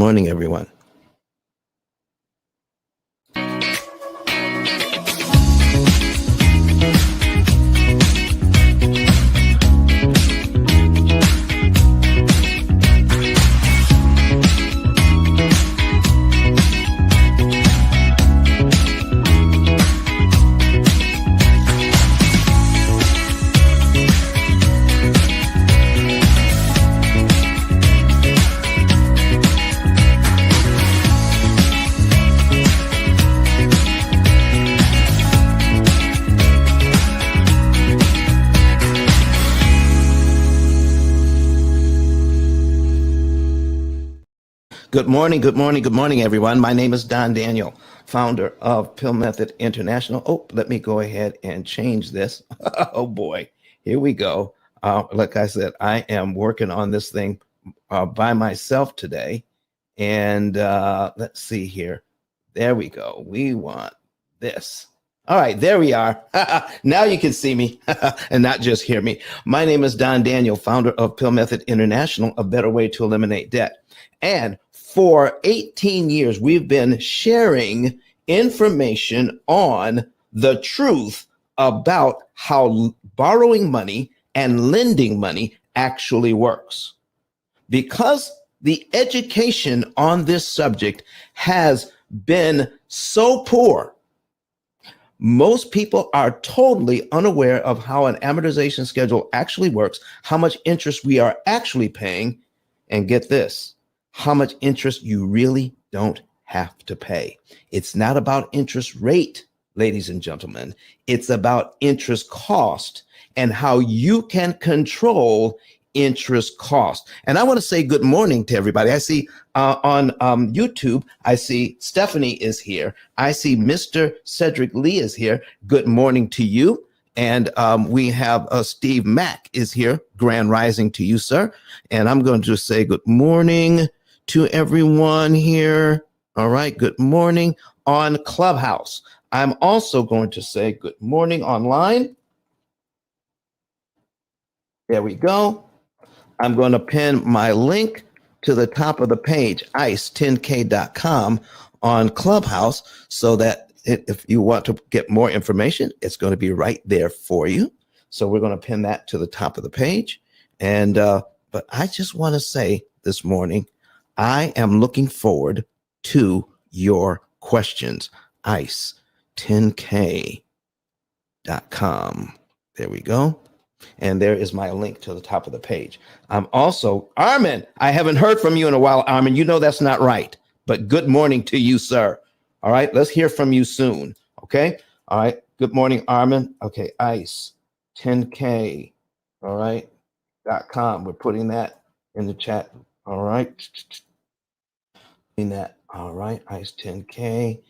morning, everyone. Good morning, good morning, good morning, everyone. My name is Don Daniel, founder of P.I.L.L Method International. Oh, let me go ahead and change this. Oh boy, here we go. Like I said, I am working on this thing by myself today. And let's see here. There we go. We want this. All right, there we are. Now you can see me and not just hear me. My name is Don Daniel, founder of P.I.L.L Method International, a better way to eliminate debt. And for 18 years, we've been sharing information on the truth about how borrowing money and lending money actually works. Because the education on this subject has been so poor, most people are totally unaware of how an amortization schedule actually works, how much interest we are actually paying, and get this, how much interest you really don't have to pay. It's not about interest rate, ladies and gentlemen. It's about interest cost and how you can control interest cost. And I want to say good morning to everybody. I see on YouTube, I see Stephanie is here. I see Mr. Cedric Lee is here. Good morning to you. And we have Steve Mack is here. Grand rising to you, sir. And I'm going to say good morning to everyone here. All right. Good morning on Clubhouse. I'm also going to say good morning online. There we go. I'm going to pin my link to the top of the page, ice10k.com on Clubhouse, so that if you want to get more information, it's going to be right there for you. So we're going to pin that to the top of the page. And but I just want to say this morning, I am looking forward to your questions. ice10k.com. There we go. And there is my link to the top of the page. I'm also, Armin, I haven't heard from you in a while, Armin. You know that's not right. But good morning to you, sir. All right, let's hear from you soon. Okay. All right. Good morning, Armin. Okay, ice10k. All right. .com. We're putting that in the chat. All right. That. All right. ice10k.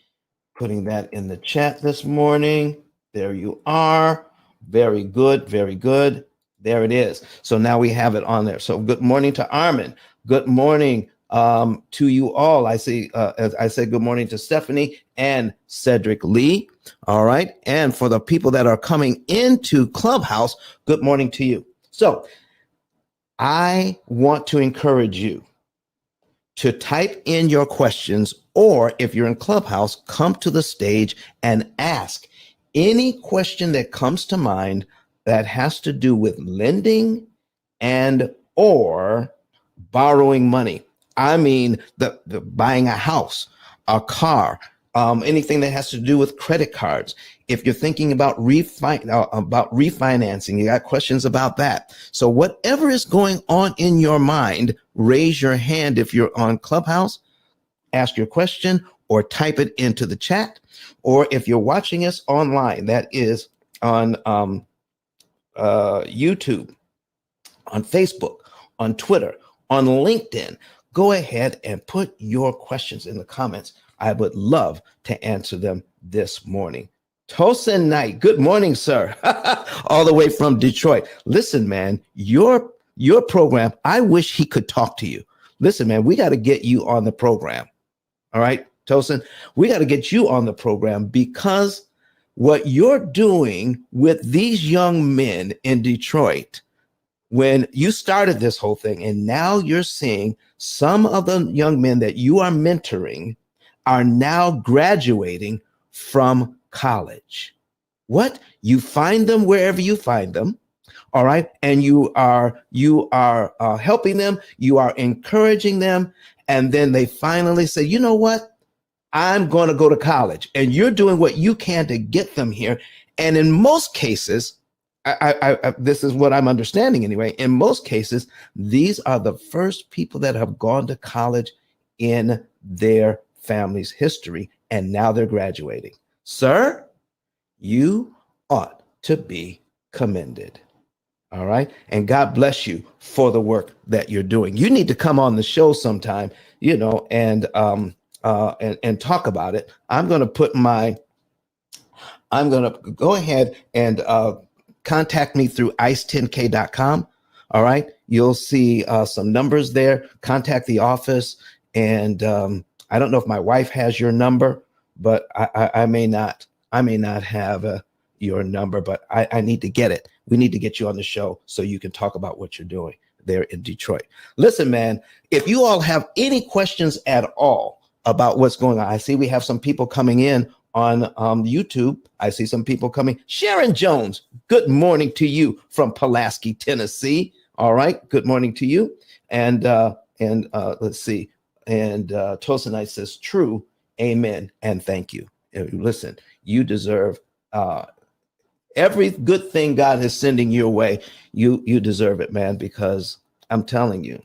Putting that in the chat this morning. There you are. Very good. Very good. There it is. So now we have it on there. So good morning to Armin. Good morning to you all. I see, as I said, good morning to Stephanie and Cedric Lee. All right. And for the people that are coming into Clubhouse, good morning to you. So I want to encourage you to type in your questions, or if you're in Clubhouse, come to the stage and ask any question that comes to mind that has to do with lending and or borrowing money. I mean, the buying a house, a car, anything that has to do with credit cards. If you're thinking about refinancing, you got questions about that. So whatever is going on in your mind, raise your hand if you're on Clubhouse, ask your question or type it into the chat. Or if you're watching us online, that is on YouTube, on Facebook, on Twitter, on LinkedIn, go ahead and put your questions in the comments. I would love to answer them this morning. Tosin Knight, good morning, sir. All the way from Detroit. Listen, man, your program, I wish he could talk to you. Listen, man, we got to get you on the program. All right, Tosin, we got to get you on the program, because what you're doing with these young men in Detroit, when you started this whole thing, and now you're seeing some of the young men that you are mentoring are now graduating from college. What? You find them wherever you find them. All right. And you are helping them. You are encouraging them. And then they finally say, you know what? I'm going to go to college. And you're doing what you can to get them here. And in most cases, this is what I'm understanding anyway. In most cases, these are the first people that have gone to college in their family's history. And now they're graduating. Sir, you ought to be commended. All right. And God bless you for the work that you're doing. You need to come on the show sometime, and talk about it. I'm going to go ahead and contact me through ice10k.com. All right. You'll see some numbers there. Contact the office. And I don't know if my wife has your number, but I may not have your number, but I need to get it. We need to get you on the show so you can talk about what you're doing there in Detroit. Listen, man, if you all have any questions at all about what's going on, I see we have some people coming in on YouTube. I see some people coming. Sharon Jones, good morning to you from Pulaski, Tennessee. All right, good morning to you. And let's see. And Tosinite says, true, amen, and thank you. Listen, you deserve every good thing God is sending your way. You deserve it, man, because I'm telling you,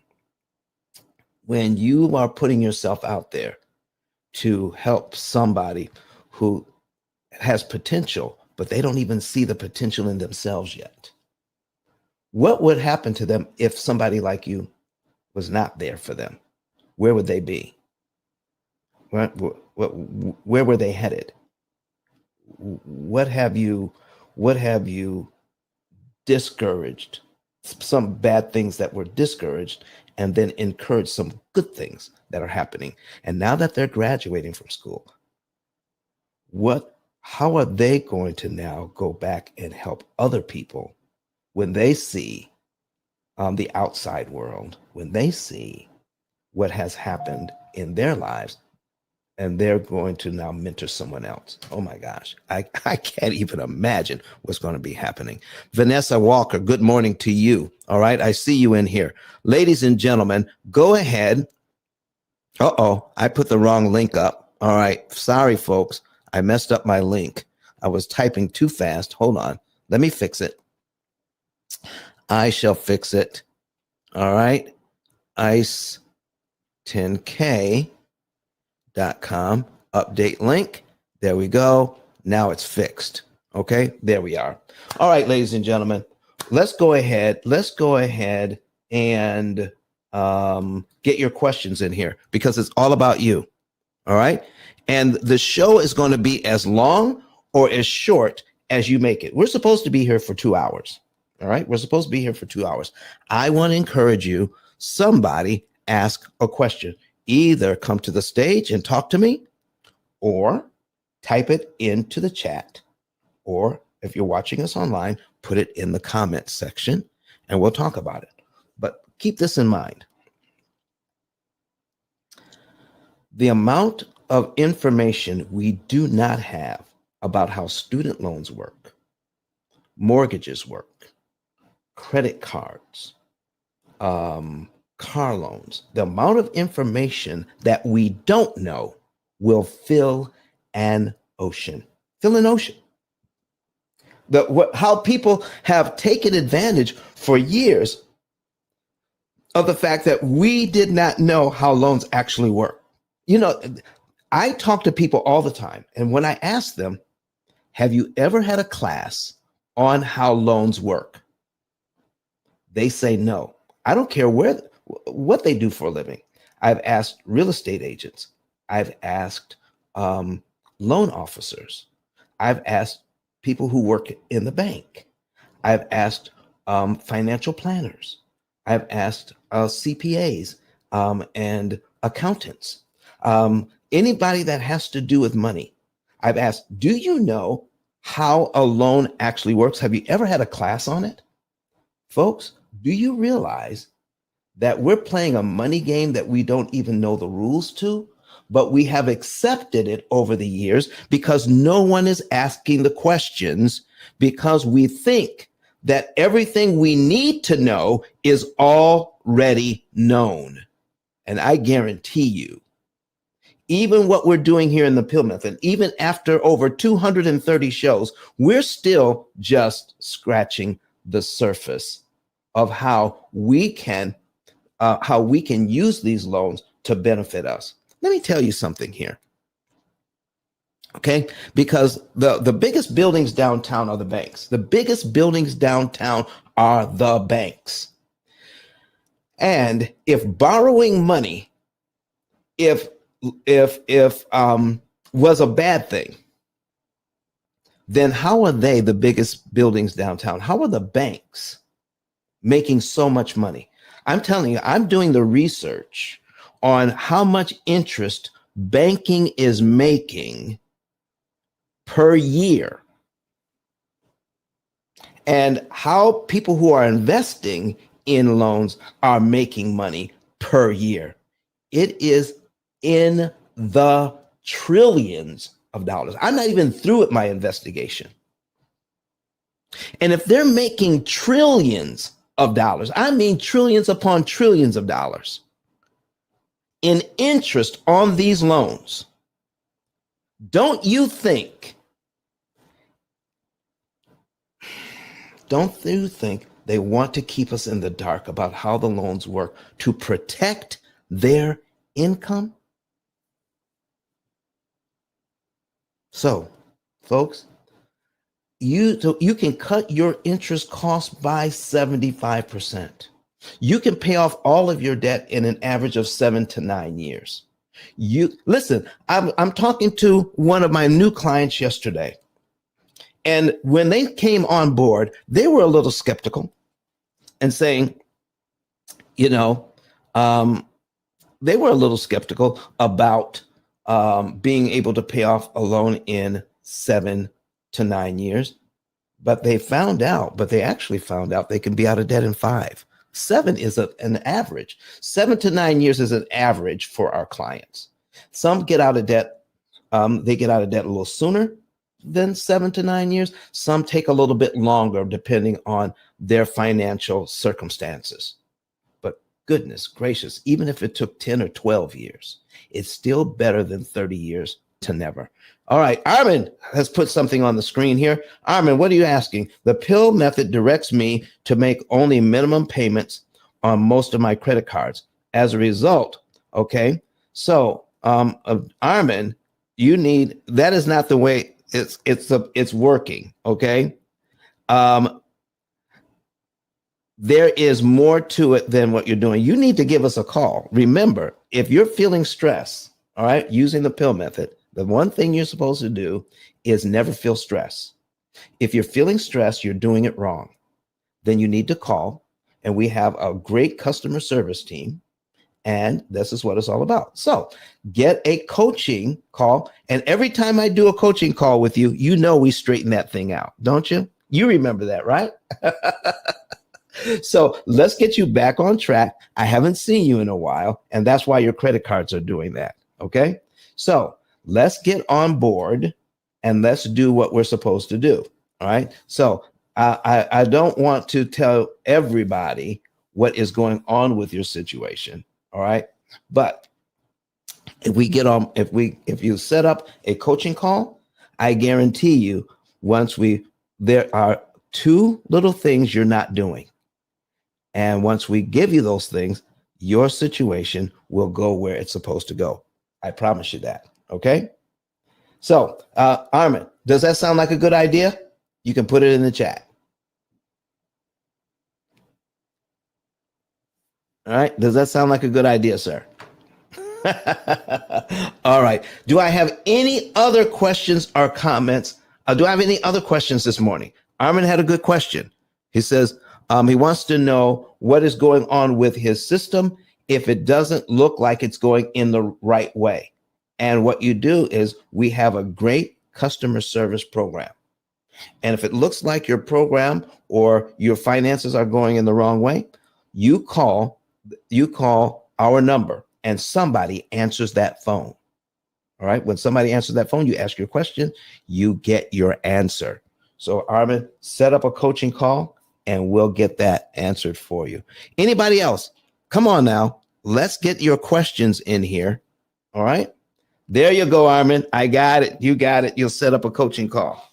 when you are putting yourself out there to help somebody who has potential, but they don't even see the potential in themselves yet, what would happen to them if somebody like you was not there for them? Where would they be? Where were they headed? What have you discouraged? Some bad things that were discouraged, and then encouraged some good things that are happening. And now that they're graduating from school, how are they going to now go back and help other people when they see the outside world, when they see what has happened in their lives, and they're going to now mentor someone else? Oh my gosh, I can't even imagine what's going to be happening. Vanessa Walker, good morning to you. All right, I see you in here. Ladies and gentlemen, go ahead. I put the wrong link up. All right, sorry folks, I messed up my link. I was typing too fast. Hold on, let me fix it. I shall fix it. All right, ice10k.com update link. There we go. Now it's fixed. Okay, there we are. All right, ladies and gentlemen, let's go ahead and get your questions in here, because it's all about you. All right, and the show is going to be as long or as short as you make it. We're supposed to be here for 2 hours. All right, we're supposed to be here for 2 hours. I want to encourage you, somebody ask a question. Either come to the stage and talk to me, or type it into the chat, or if you're watching us online, put it in the comment section and we'll talk about it. But keep this in mind. The amount of information we do not have about how student loans work, mortgages work, credit cards, car loans, the amount of information that we don't know will fill an ocean. How people have taken advantage for years of the fact that we did not know how loans actually work. I talk to people all the time, and when I ask them, have you ever had a class on how loans work? They say no. I don't care what they do for a living. I've asked real estate agents. I've asked loan officers. I've asked people who work in the bank. I've asked financial planners. I've asked CPAs and accountants. Anybody that has to do with money. I've asked, do you know how a loan actually works? Have you ever had a class on it? Folks, Do you realize that we're playing a money game that we don't even know the rules to, but we have accepted it over the years because no one is asking the questions, because we think that everything we need to know is already known. And I guarantee you, even what we're doing here in the P.I.L.L method, even after over 230 shows, we're still just scratching the surface of how we can use these loans to benefit us. Let me tell you something here, okay? Because the biggest buildings downtown are the banks. The biggest buildings downtown are the banks. And if borrowing money, if was a bad thing, then how are they the biggest buildings downtown? How are the banks making so much money? I'm telling you, I'm doing the research on how much interest banking is making per year and how people who are investing in loans are making money per year. It is in the trillions of dollars. I'm not even through with my investigation. And if they're making trillions of dollars, I mean trillions upon trillions of dollars in interest on these loans, don't you think they want to keep us in the dark about how the loans work to protect their income? So, folks, you can cut your interest costs by 75%. You can pay off all of your debt in an average of 7 to 9 years. You listen, I'm talking to one of my new clients yesterday. And when they came on board, they were a little skeptical and saying, they were a little skeptical about being able to pay off a loan in 7 to 9 years. But they actually found out they can be out of debt in 5. 7 is an average. 7 to 9 years is an average for our clients. Some get out of debt. They get out of debt a little sooner than 7 to 9 years. Some take a little bit longer depending on their financial circumstances. But goodness gracious, even if it took 10 or 12 years, it's still better than 30 years to never. All right, Armin has put something on the screen here. Armin, what are you asking? The P.I.L.L method directs me to make only minimum payments on most of my credit cards. As a result, okay, so Armin, that is not the way it's working, okay? There is more to it than what you're doing. You need to give us a call. Remember, if you're feeling stress, all right, using the P.I.L.L method, the one thing you're supposed to do is never feel stress. If you're feeling stress, you're doing it wrong. Then you need to call, and we have a great customer service team, and this is what it's all about. So get a coaching call, and every time I do a coaching call with you, we straighten that thing out, don't you? You remember that, right? So let's get you back on track. I haven't seen you in a while, and that's why your credit cards are doing that, okay? So let's get on board and let's do what we're supposed to do. All right. So I don't want to tell everybody what is going on with your situation. All right. But if you set up a coaching call, I guarantee you there are 2 little things you're not doing. And once we give you those things, your situation will go where it's supposed to go. I promise you that. Okay. So, Armin, does that sound like a good idea? You can put it in the chat. All right. Does that sound like a good idea, sir? All right. Do I have any other questions or comments? Do I have any other questions this morning? Armin had a good question. He says he wants to know what is going on with his system if it doesn't look like it's going in the right way. And what you do is we have a great customer service program. And if it looks like your program or your finances are going in the wrong way, you call our number and somebody answers that phone. All right. When somebody answers that phone, you ask your question, you get your answer. So Armin, set up a coaching call and we'll get that answered for you. Anybody else? Come on now. Let's get your questions in here. All right. There you go, Armin. I got it. You got it. You'll set up a coaching call.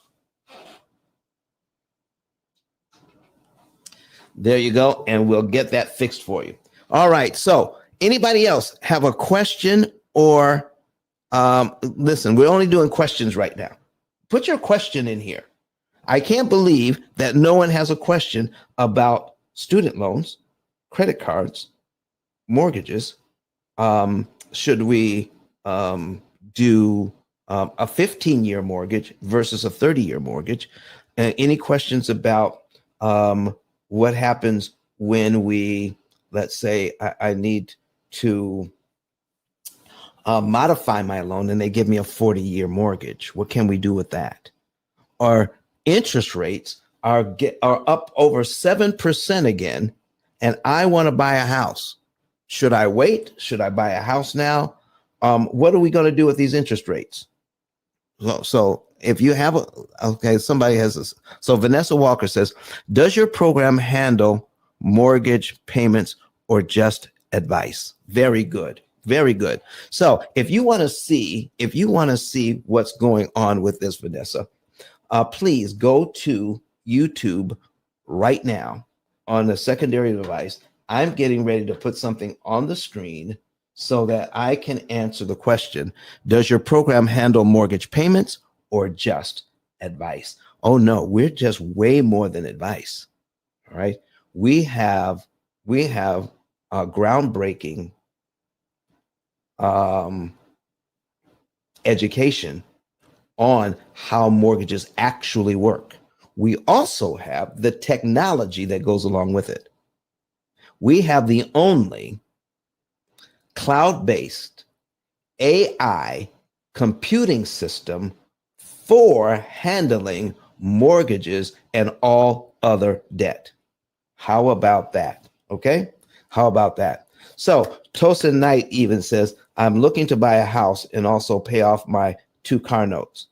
There you go. And we'll get that fixed for you. All right. So anybody else have a question or listen, we're only doing questions right now. Put your question in here. I can't believe that no one has a question about student loans, credit cards, mortgages. Should we do a 15-year mortgage versus a 30-year mortgage? Any questions about what happens when we, let's say, I need to modify my loan and they give me a 40-year mortgage? What can we do with that? Or interest rates are up over 7% again, and I want to buy a house. Should I wait? Should I buy a house now? What are we going to do with these interest rates? So if you have somebody has this. So Vanessa Walker says, does your program handle mortgage payments or just advice? Very good. Very good. So if you want to see what's going on with this, Vanessa, please go to YouTube right now on the secondary device. I'm getting ready to put something on the screen so that I can answer the question, does your program handle mortgage payments or just advice? Oh no, we're just way more than advice. All right. We have groundbreaking education on how mortgages actually work. We also have the technology that goes along with it. We have the only cloud-based AI computing system for handling mortgages and all other debt. How about that? Okay. How about that? So Tosin Knight even says, I'm looking to buy a house and also pay off my 2 car notes.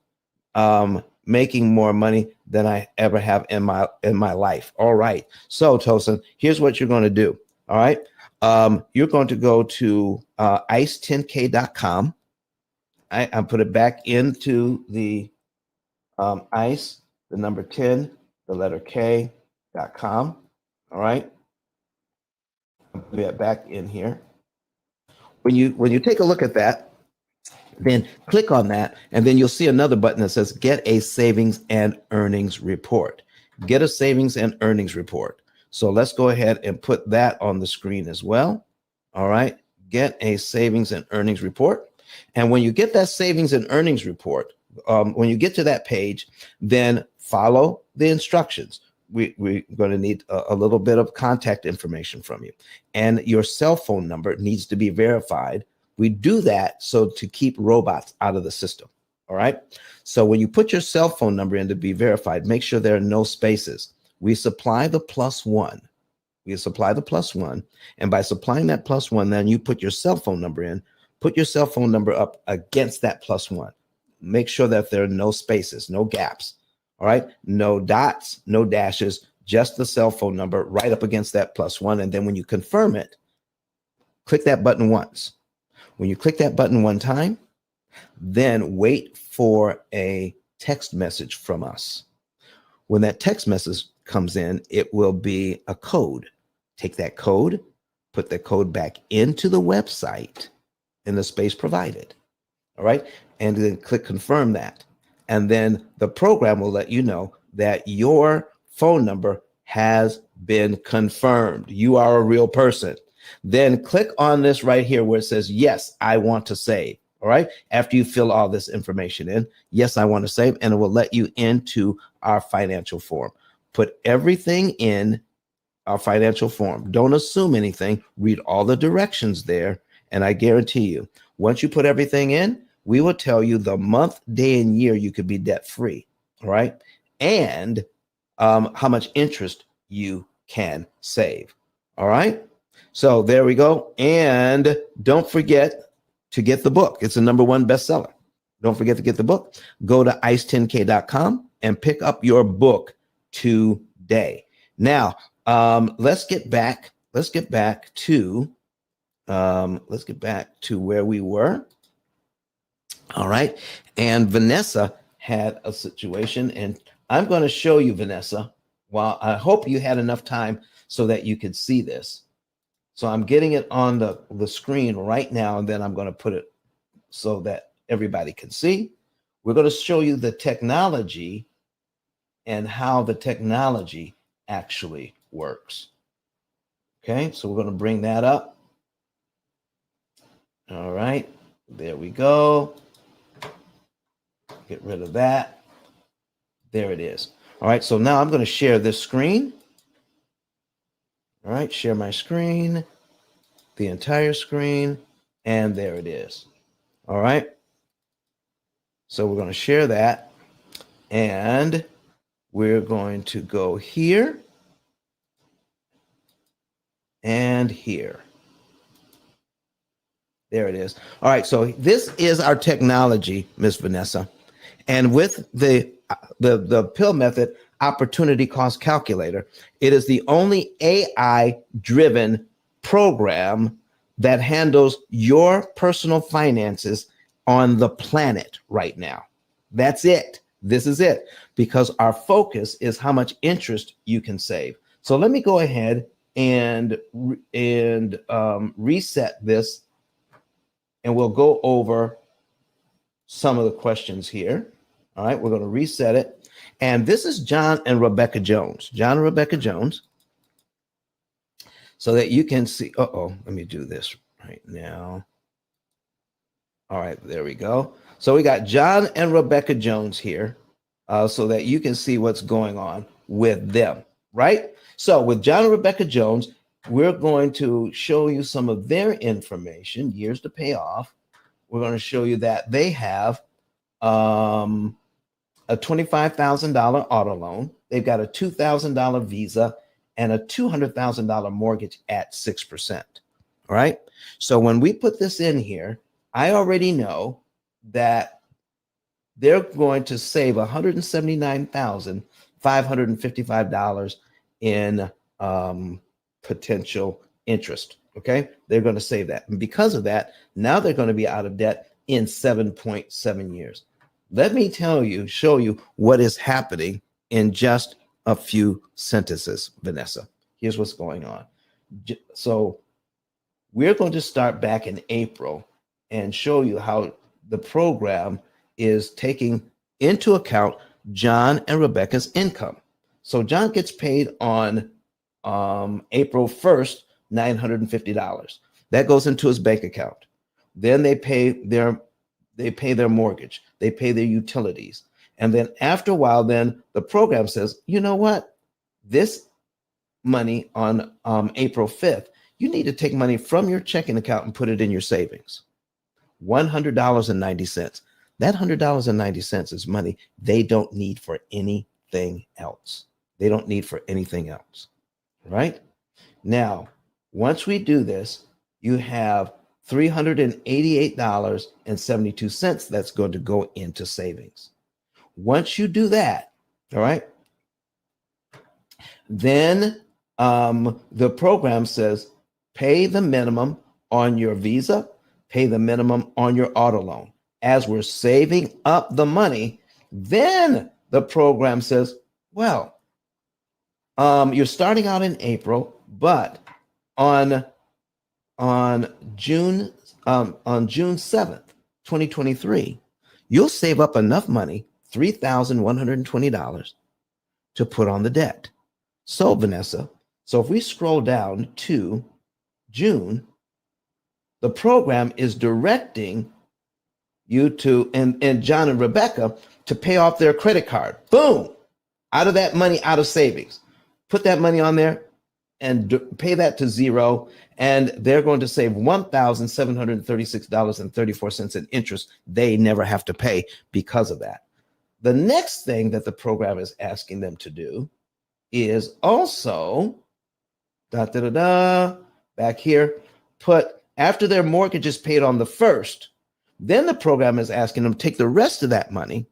Making more money than I ever have in my life. All right. So Tosin, here's what you're going to do. All right. You're going to go to ice10k.com. I put it back into the ICE, the number 10, the letter K.com. All right. I'll put it back in here. When you take a look at that, then click on that, and then you'll see another button that says Get a Savings and Earnings Report. Get a Savings and Earnings Report. So let's go ahead and put that on the screen as well. All right. Get a Savings and Earnings Report. And when you get that Savings and Earnings Report, when you get to that page, then follow the instructions. We're going to need a little bit of contact information from you. And your cell phone number needs to be verified. We do that so to keep robots out of the system. All right. So when you put your cell phone number in to be verified, make sure there are no spaces. We supply the +1. We supply the +1. And by supplying that +1, then you put your cell phone number in, put your cell phone number up against that +1. Make sure that there are no spaces, no gaps. All right. No dots, no dashes, just the cell phone number right up against that +1. And then when you confirm it, click that button once. When you click that button one time, then wait for a text message from us. When that text message comes in, it will be a code. Take that code, put the code back into the website in the space provided. All right. And then click confirm that. And then the program will let you know that your phone number has been confirmed. You are a real person. Then click on this right here where it says, yes, I want to save. All right. After you fill all this information in, yes, I want to save, and it will let you into our financial form. Put everything in our financial form. Don't assume anything. Read all the directions there. And I guarantee you, once you put everything in, we will tell you the month, day, and year you could be debt free. All right. and how much interest you can save. All right. So there we go. And don't forget to get the book. It's the #1 bestseller. Don't forget to get the book. Go to ice10k.com and pick up your book today. Now, let's get back to where we were. All right. And Vanessa had a situation, and I'm going to show you, Vanessa. Well, I hope you had enough time so that you could see this. So I'm getting it on the screen right now, and then I'm going to put it so that everybody can see. We're going to show you the technology and how the technology actually works. Okay, so we're going to bring that up. All right, there we go. Get rid of that. There it is. All right, so now I'm going to share this screen. All right, share my screen, the entire screen, and there it is. All right. So we're going to share that, and we're going to go here and here. There it is. All right, so this is our technology, Miss Vanessa. And with the P.I.L.L method opportunity cost calculator, it is the only AI-driven program that handles your personal finances on the planet right now. That's it. This is it, because our focus is how much interest you can save. So let me go ahead and reset this, and we'll go over some of the questions here. All right, we're going to reset it. And this is John and Rebecca Jones. John and Rebecca Jones. So that you can see. Let me do this right now. All right, there we go. So we got John and Rebecca Jones here, so that you can see what's going on with them, right? So with John and Rebecca Jones, we're going to show you some of their information, years to pay off. We're going to show you that they have a $25,000 auto loan. They've got a $2,000 Visa and a $200,000 mortgage at 6%. All right. So when we put this in here, I already know that they're going to save $179,555 in potential interest. Okay. They're going to save that. And because of that, now they're going to be out of debt in 7.7 years. Let me show you what is happening in just a few sentences, Vanessa. Here's what's going on. So we're going to start back in April and show you how the program is taking into account John and Rebecca's income. So John gets paid on April 1st, $950. That goes into his bank account. Then they pay their mortgage, they pay their utilities. And then after a while, then the program says, you know what? This money on April 5th, you need to take money from your checking account and put it in your savings. $100.90. That $100.90 is money they don't need for anything else. They don't need for anything else, right? Now, once we do this, you have $388.72 that's going to go into savings. Once you do that, all right, then the program says pay the minimum on your Visa, pay the minimum on your auto loan. As we're saving up the money, then the program says, well, you're starting out in April, but on June 7th, 2023, you'll save up enough money, $3,120, to put on the debt. So, Vanessa, so if we scroll down to June, the program is directing you to, and John and Rebecca, to pay off their credit card. Boom! Out of that money, out of savings. Put that money on there and pay that to zero, and they're going to save $1,736.34 in interest they never have to pay because of that. The next thing that the program is asking them to do is also back here, put after their mortgage is paid on the first, then the program is asking them to take the rest of that money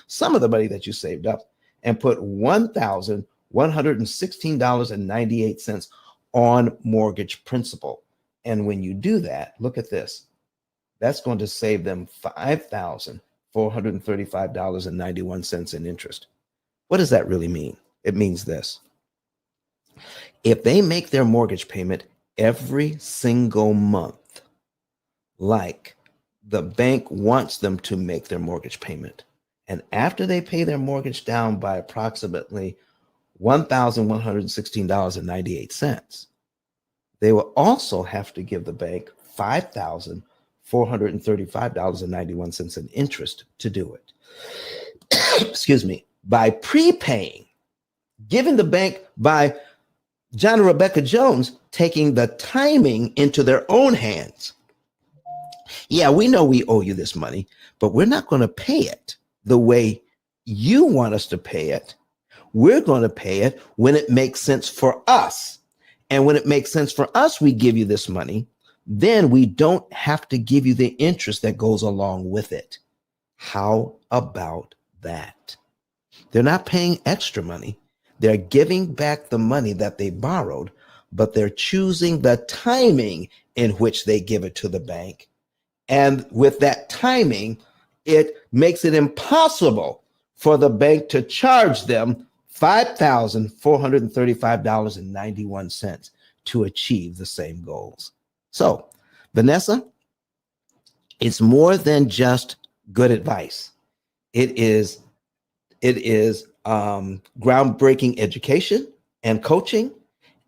some of the money that you saved up and put $1,116.98 on mortgage principal. And when you do that, look at this. That's going to save them $5,435.91 in interest. What does that really mean? It means this. If they make their mortgage payment every single month, like the bank wants them to make their mortgage payment, and after they pay their mortgage down by approximately $1,116.98, they will also have to give the bank $5,435.91 in interest to do it. Excuse me. By prepaying, giving the bank by John and Rebecca Jones taking the timing into their own hands. Yeah, we know we owe you this money, but we're not going to pay it the way you want us to pay it. We're going to pay it when it makes sense for us. And when it makes sense for us, we give you this money. Then we don't have to give you the interest that goes along with it. How about that? They're not paying extra money. They're giving back the money that they borrowed, but they're choosing the timing in which they give it to the bank. And with that timing, it makes it impossible for the bank to charge them $5,435.91 to achieve the same goals. So, Vanessa, it's more than just good advice. It is groundbreaking education and coaching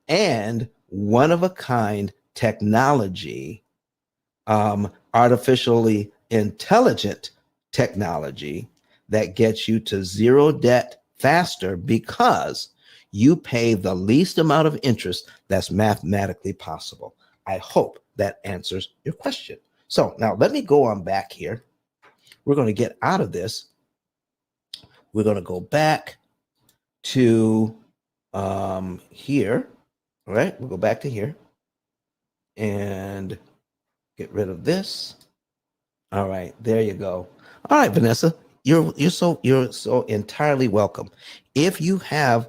and one-of-a-kind technology, artificially intelligent technology that gets you to zero debt faster because you pay the least amount of interest that's mathematically possible. I hope that answers your question. So now let me go on back here. We're going to get out of this. We're going to go back to here. All right, we'll go back to here and get rid of this. All right, there you go. All right, Vanessa, you're so entirely welcome. If you have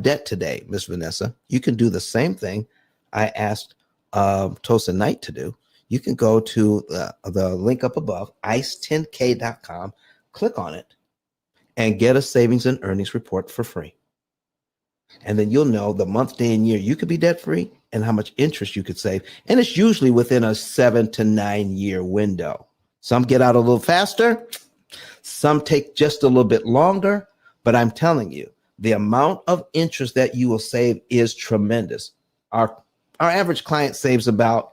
debt today, Miss Vanessa, you can do the same thing I asked Tosa Knight to do. You can go to the link up above, ice10k.com, click on it, and get a savings and earnings report for free. And then you'll know the month, day, and year you could be debt free and how much interest you could save. And it's usually within a 7 to 9 year window. Some get out a little faster, some take just a little bit longer, but I'm telling you, the amount of interest that you will save is tremendous. Our average client saves about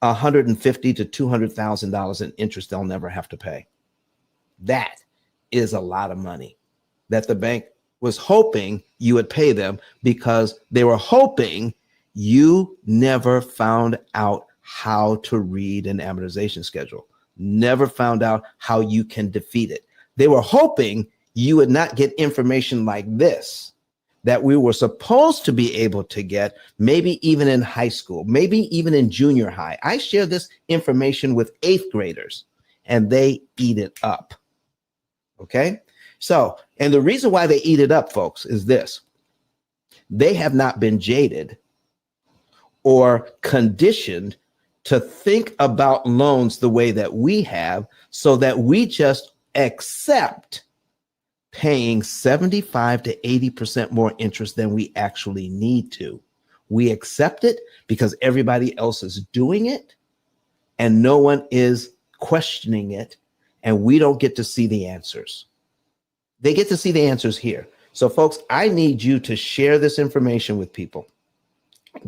$150,000 to $200,000 in interest they'll never have to pay. That is a lot of money that the bank was hoping you would pay them because they were hoping you never found out how to read an amortization schedule, never found out how you can defeat it. They were hoping you would not get information like this that we were supposed to be able to get, maybe even in high school, maybe even in junior high. I share this information with 8th graders and they eat it up. Okay? So, and the reason why they eat it up, folks, is this. They have not been jaded or conditioned to think about loans the way that we have, so that we just accept paying 75 to 80% more interest than we actually need to. We accept it because everybody else is doing it and no one is questioning it, and we don't get to see the answers. They get to see the answers here. So folks, I need you to share this information with people.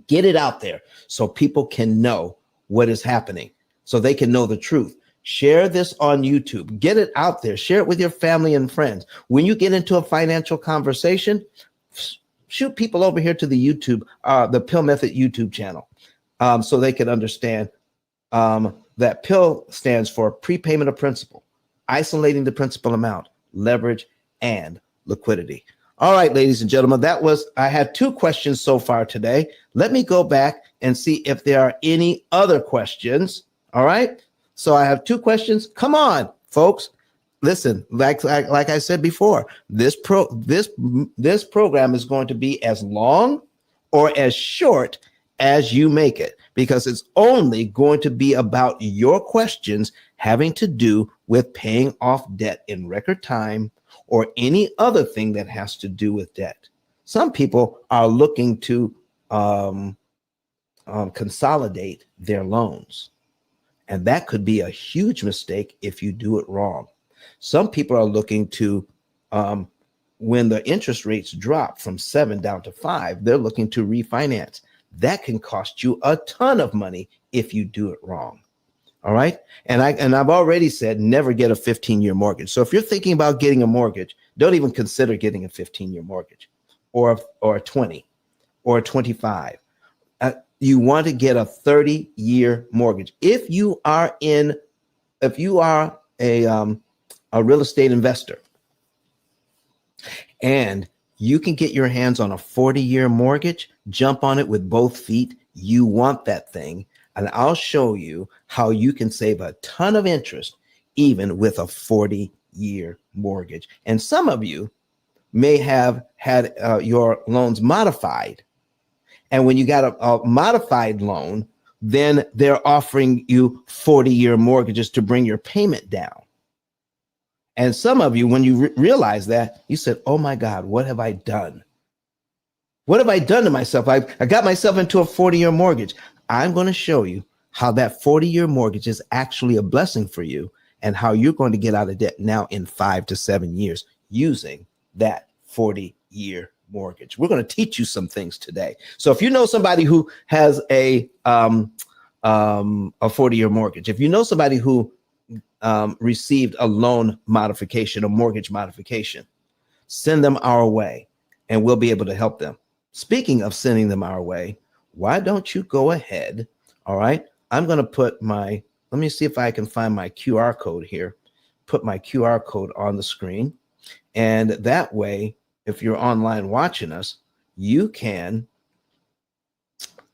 Get it out there so people can know what is happening, so they can know the truth. Share this on YouTube. Get it out there. Share it with your family and friends. When you get into a financial conversation, shoot people over here to the YouTube, the P.I.L.L Method YouTube channel, so they can understand that P.I.L.L stands for prepayment of principal, isolating the principal amount, leverage, and liquidity. All right, ladies and gentlemen, I had 2 questions so far today. Let me go back and see if there are any other questions. All right. So I have 2 questions. Come on, folks. Listen, like I said before, this program is going to be as long or as short as you make it, because it's only going to be about your questions having to do with paying off debt in record time or any other thing that has to do with debt. Some people are looking to consolidate their loans, and that could be a huge mistake if you do it wrong. Some people are looking to, when the interest rates drop from 7 down to 5, they're looking to refinance. That can cost you a ton of money if you do it wrong. All right. And I've already said never get a 15-year mortgage. So if you're thinking about getting a mortgage, don't even consider getting a 15-year mortgage or a 20 or a 25. You want to get a 30-year mortgage. If you are a real estate investor and you can get your hands on a 40-year mortgage, jump on it with both feet. You want that thing. And I'll show you how you can save a ton of interest even with a 40-year mortgage. And some of you may have had your loans modified. And when you got a modified loan, then they're offering you 40-year mortgages to bring your payment down. And some of you, when you realize that, you said, oh my God, what have I done? What have I done to myself? I got myself into a 40-year mortgage. I'm going to show you how that 40-year mortgage is actually a blessing for you and how you're going to get out of debt now in 5 to 7 years using that 40-year mortgage. We're going to teach you some things today. So if you know somebody who has a 40-year mortgage, if you know somebody who received a loan modification, a mortgage modification, send them our way and we'll be able to help them. Speaking of sending them our way, why don't you go ahead? All right. I'm going to put let me see if I can find my QR code here, put my QR code on the screen. And that way, if you're online watching us, you can,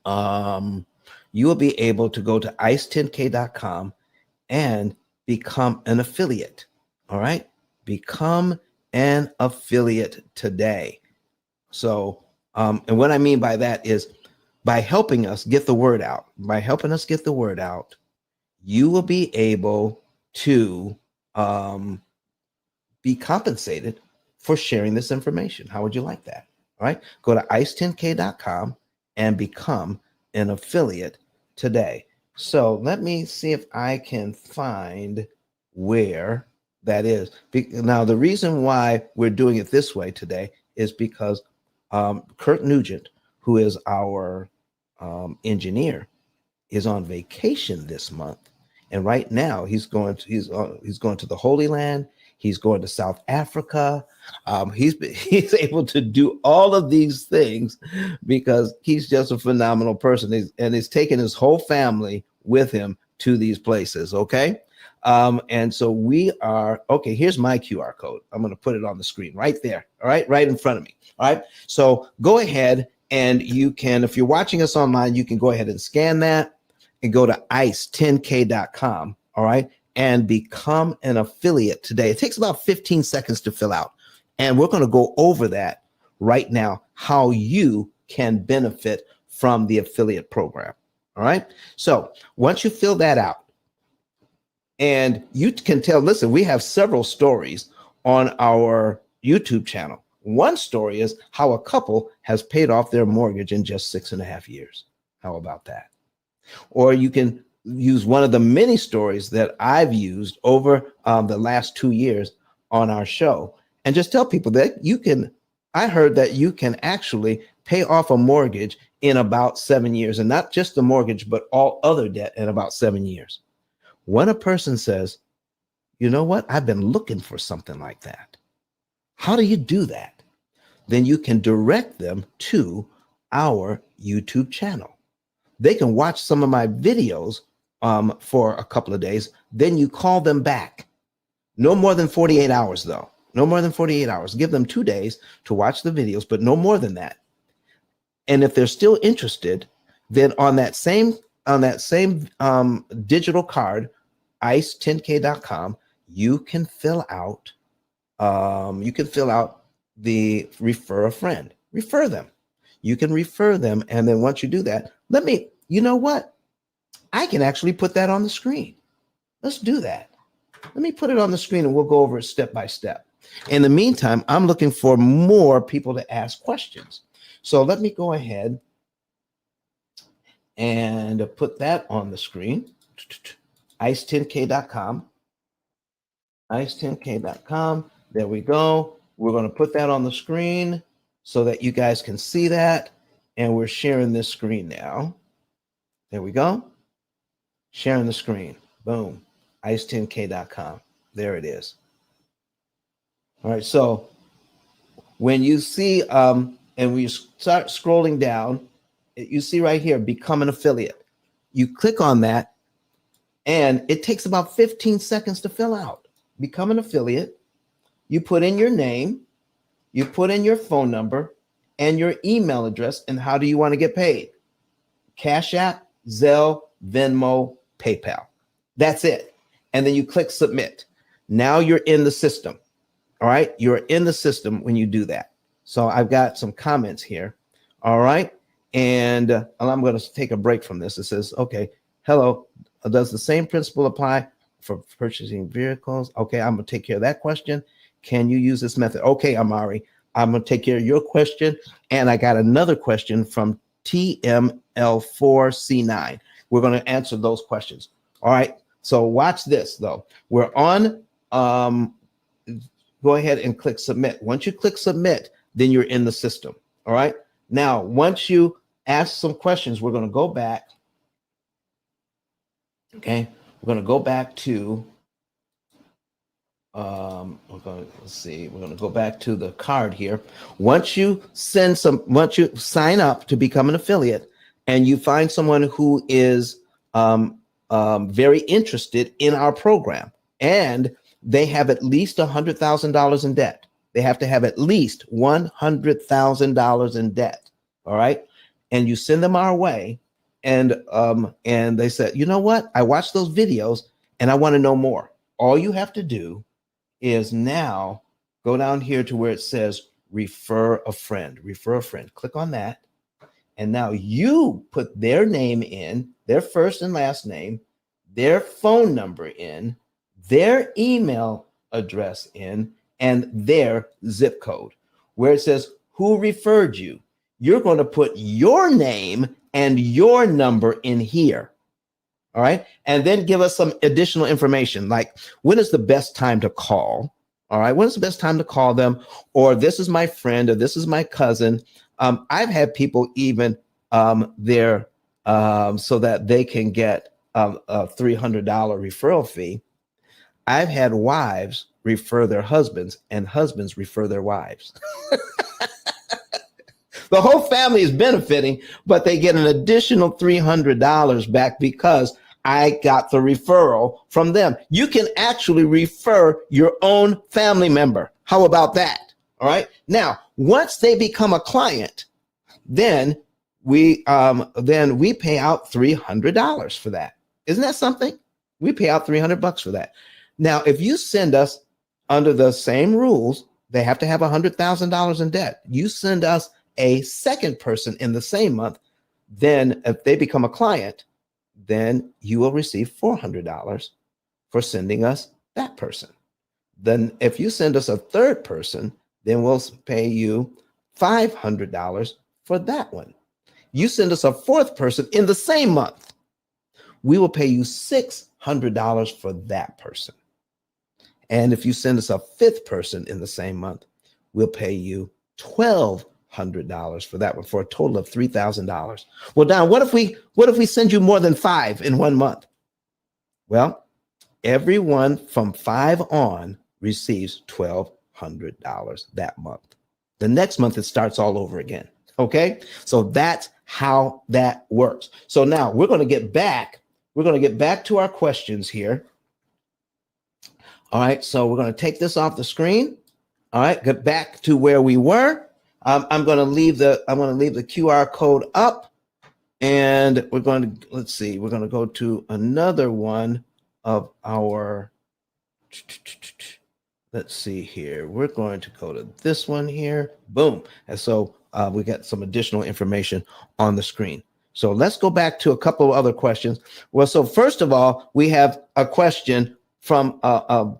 you will be able to go to ice10k.com and become an affiliate. All right. Become an affiliate today. So, and what I mean by that is by helping us get the word out, you will be able to be compensated for sharing this information. How would you like that? All right. Go to ice10k.com and become an affiliate today. So let me see if I can find where that is. Now, the reason why we're doing it this way today is because Kurt Nugent, who is our engineer, is on vacation this month. And right now he's going to the Holy Land. He's going to South Africa. He's able to do all of these things because he's just a phenomenal person. He's taken his whole family with him to these places. Okay. And so we are, okay, here's my QR code. I'm going to put it on the screen right there. All right. Right in front of me. All right. So go ahead and you can, if you're watching us online, you can go ahead and scan that and go to ice10k.com. All right. And become an affiliate today. It takes about 15 seconds to fill out. And we're going to go over that right now, how you can benefit from the affiliate program. All right. So once you fill that out, and you can tell, listen, we have several stories on our YouTube channel. One story is how a couple has paid off their mortgage in just 6.5 years. How about that? Or you can use one of the many stories that I've used over the last 2 years on our show and just tell people that I heard that you can actually pay off a mortgage in about 7 years, and not just the mortgage, but all other debt in about 7 years. When a person says, you know what, I've been looking for something like that. How do you do that? Then you can direct them to our YouTube channel. They can watch some of my videos for a couple of days. Then you call them back. No more than 48 hours, though. No more than 48 hours. Give them 2 days to watch the videos, but no more than that. And if they're still interested, then on that same digital card, ice10k.com, you can fill out the refer a friend. Refer them. You can refer them, and then once you do that, you know what? I can actually put that on the screen. Let's do that. Let me put it on the screen and we'll go over it step by step. In the meantime, I'm looking for more people to ask questions. So let me go ahead and put that on the screen. ice10k.com. ice10k.com. There we go. We're going to put that on the screen so that you guys can see that. And we're sharing this screen now. There we go. Sharing the screen. Boom. ice10k.com. There it is. All right. So when you see, and we start scrolling down, you see right here, become an affiliate. You click on that, and it takes about 15 seconds to fill out. Become an affiliate. You put in your name, you put in your phone number, and your email address, and how do you want to get paid? Cash App, Zelle, Venmo, PayPal. That's it. And then you click submit. Now you're in the system. All right. You're in the system when you do that. So I've got some comments here. All right. And I'm going to take a break from this. It says, okay, hello. Does the same principle apply for purchasing vehicles? Okay. I'm going to take care of that question. Can you use this method? Okay, Amari, I'm going to take care of your question. And I got another question from TML4C9. We're going to answer those questions. All right. So watch this, though. We're on, go ahead and click submit. Once you click submit, then you're in the system. All right. Now, once you ask some questions, we're going to go back. Okay. We're going to go back to, we're going to go back to the card here. Once you sign up to become an affiliate and you find someone who is very interested in our program and they have at least $100,000 in debt. They have to have at least $100,000 in debt. All right. And you send them our way. And they said, you know what? I watched those videos and I want to know more. All you have to do is now go down here to where it says refer a friend. Refer a friend. Click on that. And now you put their name in, their first and last name, their phone number in, their email address in, and their zip code. Where it says who referred you, you're going to put your name and your number in here. All right. And then give us some additional information, like when is the best time to call? All right. When is the best time to call them? Or this is my friend, or this is my cousin. I've had people even there so that they can get a $300 referral fee. I've had wives refer their husbands and husbands refer their wives. The whole family is benefiting, but they get an additional $300 back because I got the referral from them. You can actually refer your own family member. How about that? All right. Now, once they become a client, then we pay out $300 for that. Isn't that something? We pay out $300 for that. Now, if you send us under the same rules, they have to have $100,000 in debt. You send us a second person in the same month, then if they become a client, then you will receive $400 for sending us that person. Then if you send us a third person, then we'll pay you $500 for that one. You send us a fourth person in the same month, we will pay you $600 for that person. And if you send us a fifth person in the same month, we'll pay you $1,200 for that one, for a total of $3,000. Well, Don, what if we send you more than 5 in 1 month? Well, everyone from 5 on receives $1,200 that month. The next month, it starts all over again. Okay, so that's how that works. So now we're going to get back. We're going to get back to our questions here. All right, so we're going to take this off the screen. All right, get back to where we were. I'm going to leave the QR code up, and we're going to let's see. We're going to go to another one of our. Let's see here. We're going to go to this one here. Boom. And so we got some additional information on the screen. So let's go back to a couple of other questions. Well, so first of all, we have a question from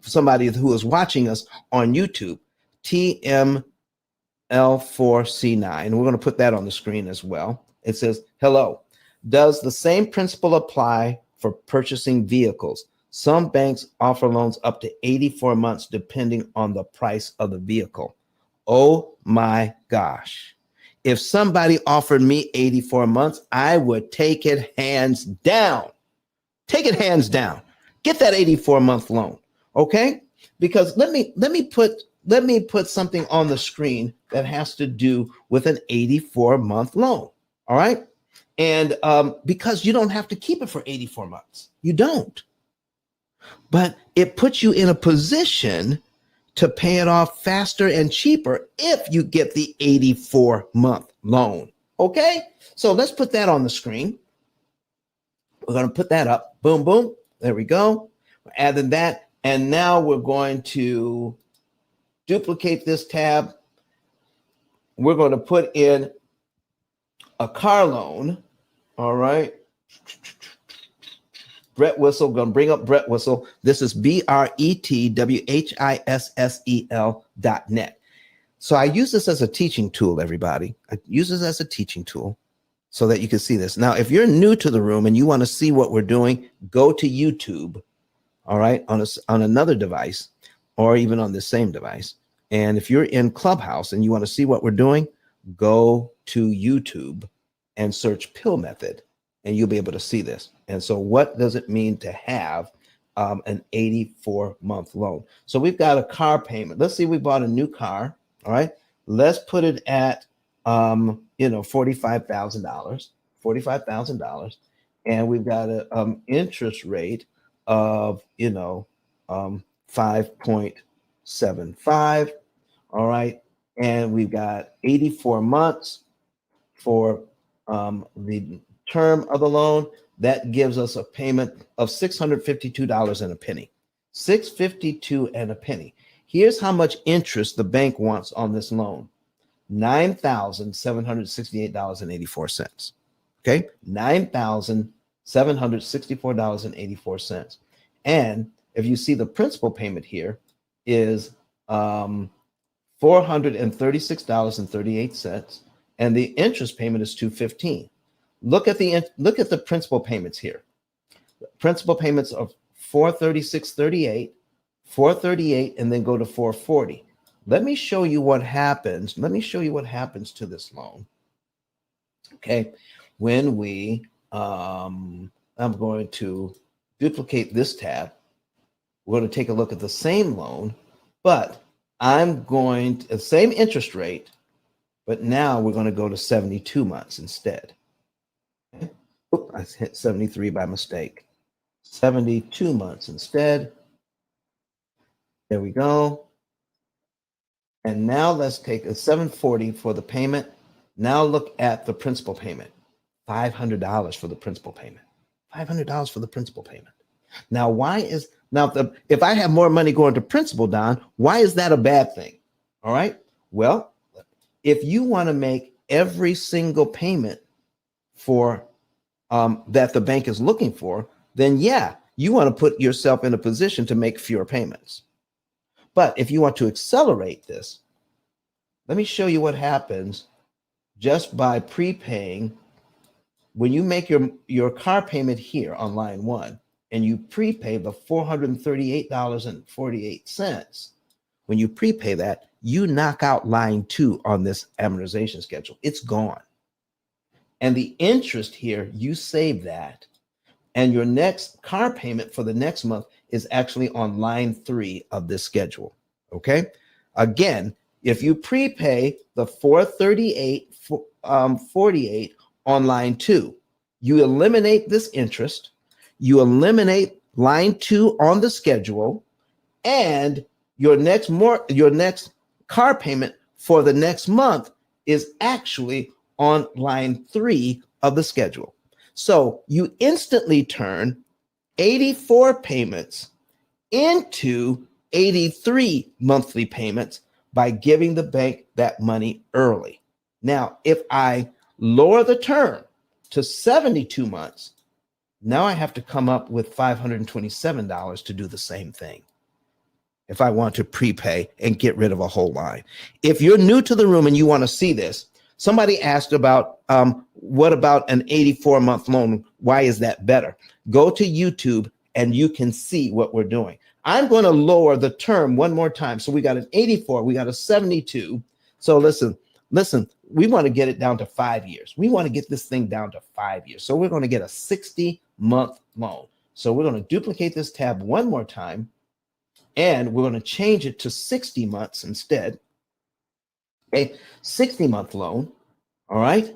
somebody who is watching us on YouTube, TML4C9. We're going to put that on the screen as well. It says, hello, does the same principle apply for purchasing vehicles? Some banks offer loans up to 84 months depending on the price of the vehicle. Oh my gosh. If somebody offered me 84 months, I would take it hands down. Take it hands down. Get that 84-month loan, okay? Because let me put something on the screen that has to do with an 84-month loan, all right? And because you don't have to keep it for 84 months. You don't. But it puts you in a position to pay it off faster and cheaper if you get the 84-month loan. Okay, so let's put that on the screen. We're going to put that up. Boom, boom. There we go. We're adding that. And now we're going to duplicate this tab. We're going to put in a car loan. All right. Brett Whistle, going to bring up Brett Whistle. This is BRETWHISSEL.net. So I use this as a teaching tool, everybody. I use this as a teaching tool so that you can see this. Now, if you're new to the room and you want to see what we're doing, go to YouTube, all right, on another device or even on the same device. And if you're in Clubhouse and you want to see what we're doing, go to YouTube and search P.I.L.L method, and you'll be able to see this. And so what does it mean to have an 84-month loan? So we've got a car payment. Let's say we bought a new car, all right? Let's put it at, $45,000, and we've got an interest rate of, 5.75, all right? And we've got 84 months for the term of the loan. That gives us a payment of $652 and a penny. $652 and a penny. Here's how much interest the bank wants on this loan. $9,768.84. Okay, $9,764.84. And if you see the principal payment here is $436.38, and the interest payment is $215. Look at the principal payments here. Principal payments of $436.38, $438, and then go to $440. Let me show you what happens. Let me show you what happens to this loan. Okay, when we I'm going to duplicate this tab. We're going to take a look at the same loan, but I'm going to the same interest rate, but now we're going to go to 72 months instead. Okay. Oop, I hit 73 by mistake. 72 months instead. There we go. And now let's take a $740 for the payment. Now look at the principal payment. $500 for the principal payment. $500 for the principal payment. Now, if I have more money going to principal, Don, why is that a bad thing? All right. Well, if you want to make every single payment for that the bank is looking for, then yeah, you want to put yourself in a position to make fewer payments. But if you want to accelerate this, let me show you what happens just by prepaying. When you make your car payment here on line 1 and you prepay the $438.48, when you prepay that, you knock out line 2 on this amortization schedule. It's gone. And the interest here, you save that. And your next car payment for the next month is actually on line 3 of this schedule. Okay. Again, if you prepay the $438.48 on line 2, you eliminate this interest, you eliminate line 2 on the schedule, and your next car payment for the next month is actually on line 3 of the schedule. So you instantly turn 84 payments into 83 monthly payments by giving the bank that money early. Now, if I lower the term to 72 months, now I have to come up with $527 to do the same thing if I want to prepay and get rid of a whole line. If you're new to the room and you want to see this, somebody asked about what about an 84-month loan? Why is that better? Go to YouTube and you can see what we're doing. I'm going to lower the term one more time. So we got an 84, we got a 72. So listen, we want to get it down to 5 years. We want to get this thing down to 5 years. So we're going to get a 60-month loan. So we're going to duplicate this tab one more time, and we're going to change it to 60 months instead. A 60-month loan. All right.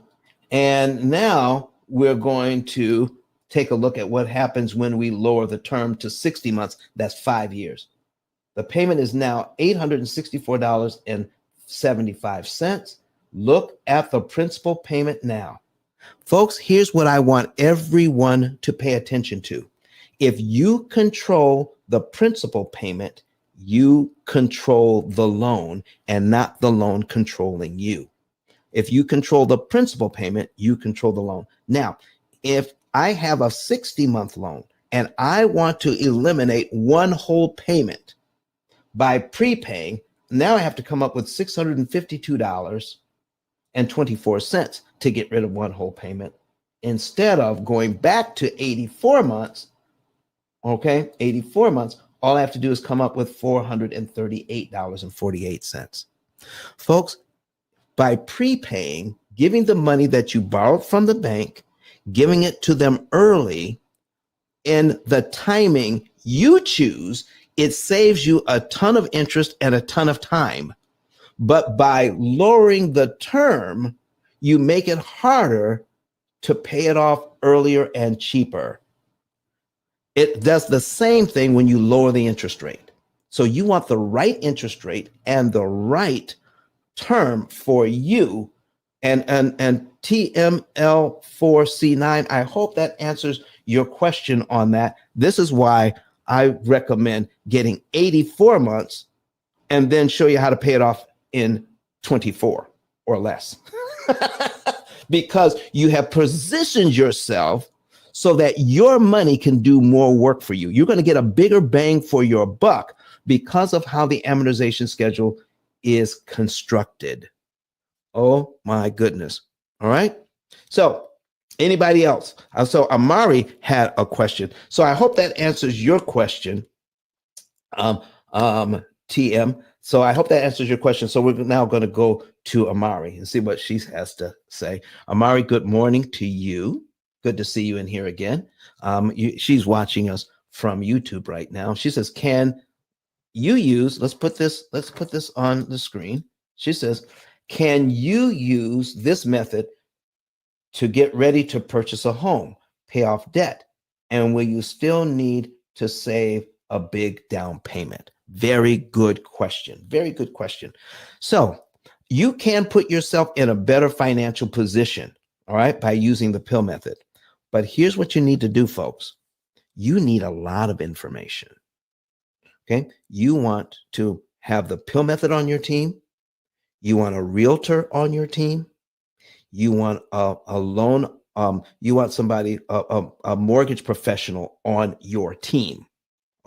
And now we're going to take a look at what happens when we lower the term to 60 months. That's 5 years. The payment is now $864.75. Look at the principal payment now. Folks, here's what I want everyone to pay attention to. If you control the principal payment, you control the loan and not the loan controlling you. If you control the principal payment, you control the loan. Now, if I have a 60-month loan and I want to eliminate one whole payment by prepaying, now I have to come up with $652.24 to get rid of one whole payment instead of going back to 84 months. Okay, 84 months. All I have to do is come up with $438.48. Folks, by prepaying, giving the money that you borrowed from the bank, giving it to them early in the timing you choose, it saves you a ton of interest and a ton of time. But by lowering the term, you make it harder to pay it off earlier and cheaper. It does the same thing when you lower the interest rate. So you want the right interest rate and the right term for you. And TML4C9, I hope that answers your question on that. This is why I recommend getting 84 months and then show you how to pay it off in 24 or less. Because you have positioned yourself so that your money can do more work for you. You're going to get a bigger bang for your buck because of how the amortization schedule is constructed. Oh my goodness. All right. So anybody else? So Amari had a question. So I hope that answers your question, TM. So I hope that answers your question. So we're now going to go to Amari and see what she has to say. Amari, good morning to you. Good to see you in here again. She's watching us from YouTube right now. She says, can you use, let's put this on the screen. She says, can you use this method to get ready to purchase a home, pay off debt? And will you still need to save a big down payment? Very good question. Very good question. So you can put yourself in a better financial position, all right, by using the P.I.L.L method. But here's what you need to do, folks. You need a lot of information. Okay. You want to have the P.I.L.L method on your team. You want a realtor on your team. You want a loan. You want somebody, a mortgage professional on your team.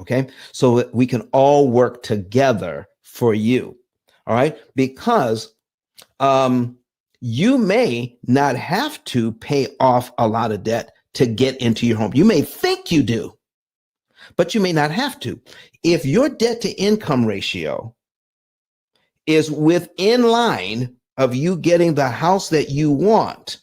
Okay. So that we can all work together for you. All right. Because you may not have to pay off a lot of debt to get into your home. You may think you do, but you may not have to. If your debt to income ratio is within line of you getting the house that you want,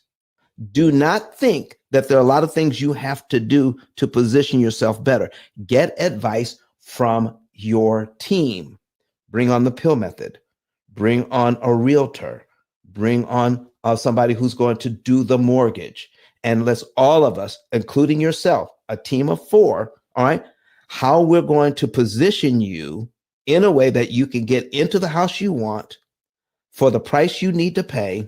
do not think that there are a lot of things you have to do to position yourself better. Get advice from your team. Bring on the P.I.L.L method. Bring on a realtor. Bring on somebody who's going to do the mortgage. And let's all of us, including yourself, a team of 4, all right, how we're going to position you in a way that you can get into the house you want for the price you need to pay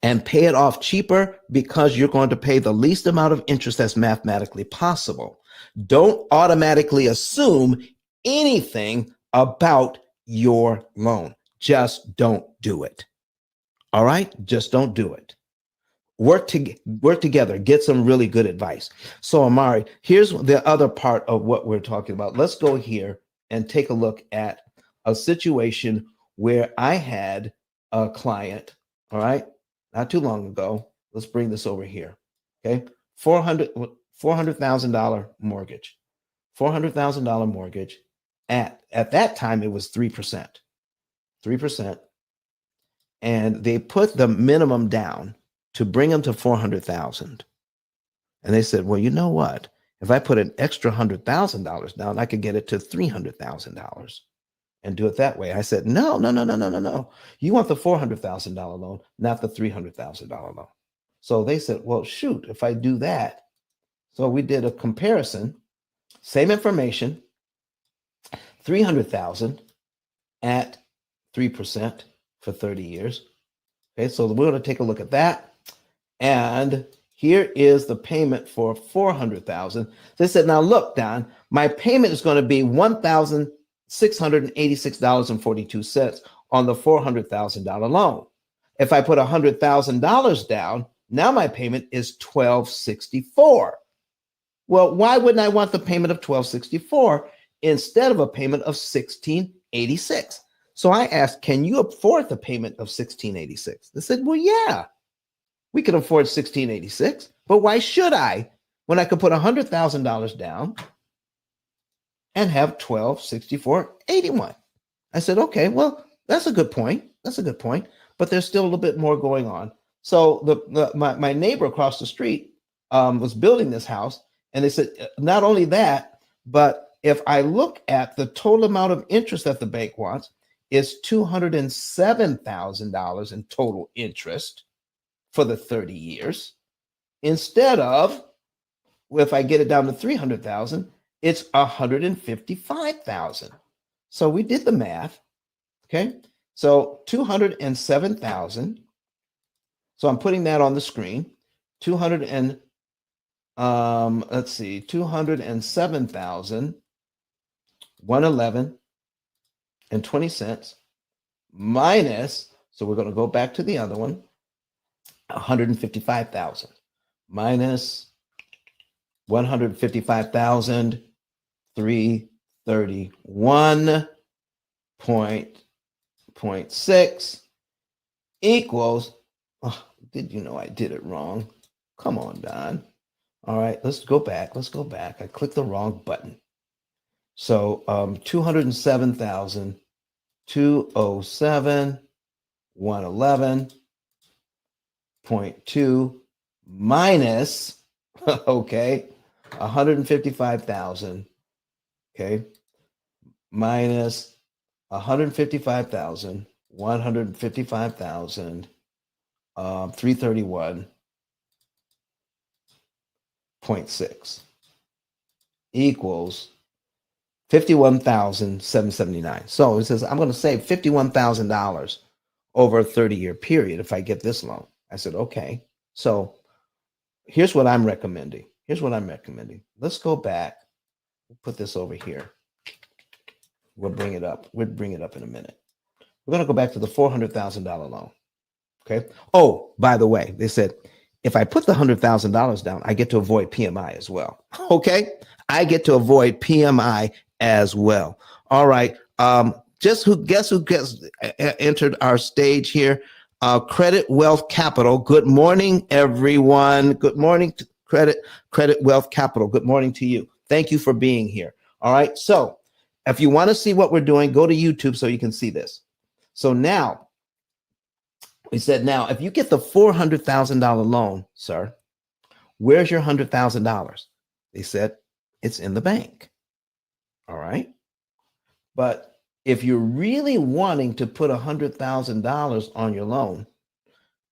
and pay it off cheaper because you're going to pay the least amount of interest that's mathematically possible. Don't automatically assume anything about your loan. Just don't do it. All right? Just don't do it. Work together. Get some really good advice. So, Amari, here's the other part of what we're talking about. Let's go here and take a look at a situation where I had a client, all right, not too long ago. Let's bring this over here. Okay. $400,000 mortgage. $400,000 mortgage. At that time, it was 3%. 3%. And they put the minimum down to bring them to 400,000. And they said, well, you know what? If I put an extra $100,000 down, I could get it to $300,000 and do it that way. I said, no. You want the $400,000 loan, not the $300,000 loan. So they said, well, shoot, if I do that. So we did a comparison, same information, 300,000 at 3% for 30 years. Okay, so we're going to take a look at that. And here is the payment for 400,000. They said, now look, Don, my payment is going to be $1,686.42 on the $400,000 loan. If I put $100,000 down, now my payment is $1,264. Well, why wouldn't I want the payment of $1,264 instead of a payment of $1,686? So I asked, can you afford the payment of $1,686? They said, well, yeah, we can afford $1,686, but why should I when I could put $100,000 down and have $1,264.81? I said, okay, well, that's a good point. That's a good point, but there's still a little bit more going on. So my neighbor across the street was building this house, and they said, not only that, but if I look at the total amount of interest that the bank wants is $207,000 in total interest for the 30 years, instead of, if I get it down to 300,000, it's 155,000. So we did the math. Okay. So 207,000. So I'm putting that on the screen. 207,111.20 minus, so we're going to go back to the other one, 155,000 minus 155,000, 331.6 equals, oh, did you know I did it wrong? Come on, Don. All right, let's go back. Let's go back. I clicked the wrong button. So 207,000, 207, 111.2 minus, okay, 155,000, okay, minus 155,000, 155,000, 331.6 equals 51,779. So it says I'm going to save $51,000 over a 30-year period if I get this loan. I said, okay. So here's what I'm recommending. Here's what I'm recommending. Let's go back. We'll put this over here. We'll bring it up. We'll bring it up in a minute. We're going to go back to the $400,000 loan. Okay. Oh, by the way, they said, if I put the $100,000 down, I get to avoid PMI as well. Okay. I get to avoid PMI as well. All right. Guess who entered our stage here? Credit Wealth Capital. Good morning, everyone. Good morning to Credit Wealth Capital. Good morning to you. Thank you for being here. All right. So if you want to see what we're doing, go to YouTube so you can see this. So now we said, now, if you get the $400,000 loan, sir, where's your $100,000? They said, it's in the bank. All right. But if you're really wanting to put $100,000 on your loan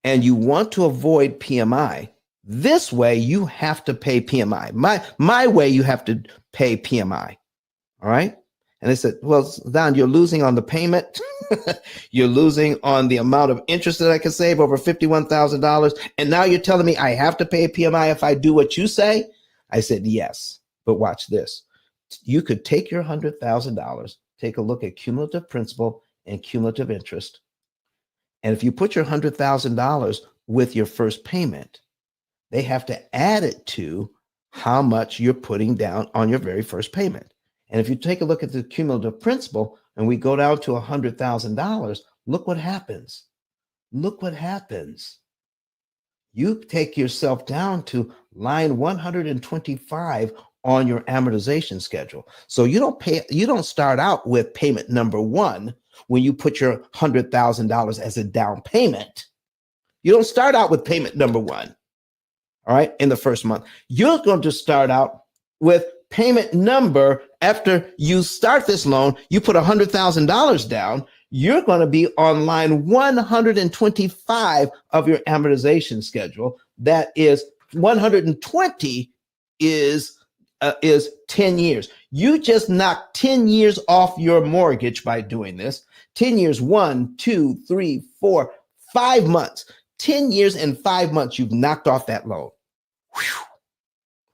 and you want to avoid PMI, this way you have to pay PMI. My way, you have to pay PMI. All right. And they said, well, Don, you're losing on the payment. You're losing on the amount of interest that I can save, over $51,000. And now you're telling me I have to pay a PMI if I do what you say? I said, yes, but watch this. You could take your $100,000, take a look at cumulative principal and cumulative interest. And if you put your $100,000 with your first payment, they have to add it to how much you're putting down on your very first payment. And if you take a look at the cumulative principal and we go down to $100,000, look what happens. Look what happens. You take yourself down to line 125 on your amortization schedule. So you don't start out with payment number one when you put your $100,000 as a down payment. You don't start out with payment number one. All right, in the first month, you're going to start out with payment number. After you start this loan, you put $100,000 down. You're going to be on line 125 of your amortization schedule. That is 120 is 10 years. You just knocked 10 years off your mortgage by doing this. 10 years, 1, 2, 3, 4, 5 months. 10 years and 5 months, you've knocked off that loan. Whew,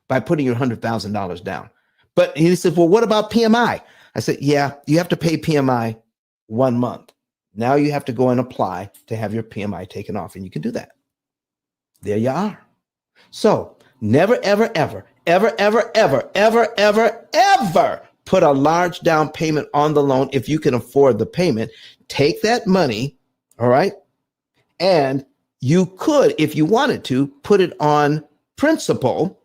by putting your $100,000 down. But he said, well, what about PMI? I said, yeah, you have to pay PMI 1 month. Now you have to go and apply to have your PMI taken off, and you can do that. There you are. So never, ever, ever, ever, ever, ever, ever, ever, ever put a large down payment on the loan if you can afford the payment. Take that money, all right, and you could, if you wanted to, put it on principal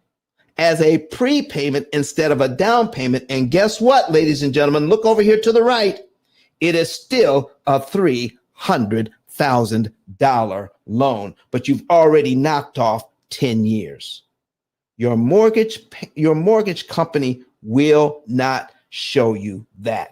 as a prepayment instead of a down payment. And guess what, ladies and gentlemen? Look over here to the right. It is still a $300,000 loan, but you've already knocked off 10 years. Your mortgage company will not show you that.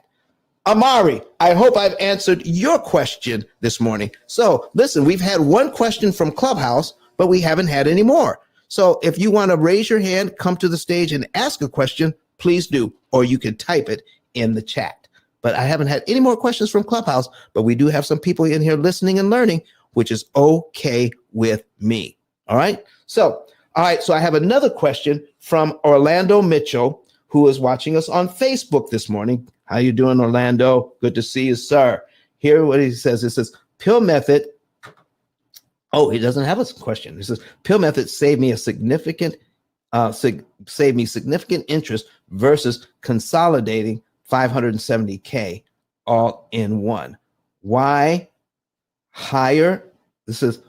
Amari, I hope I've answered your question this morning. So listen, we've had one question from Clubhouse, but we haven't had any more. So if you want to raise your hand, come to the stage and ask a question, please do, or you can type it in the chat. But I haven't had any more questions from Clubhouse, but we do have some people in here listening and learning, which is okay with me. All right. So I have another question from Orlando Mitchell, who is watching us on Facebook this morning. How you doing, Orlando? Good to see you, sir. Here what he says. It says, P.I.L.L method. Oh, he doesn't have a question. He says, P.I.L.L method saved me significant interest versus consolidating $570K all in one. Why higher? This is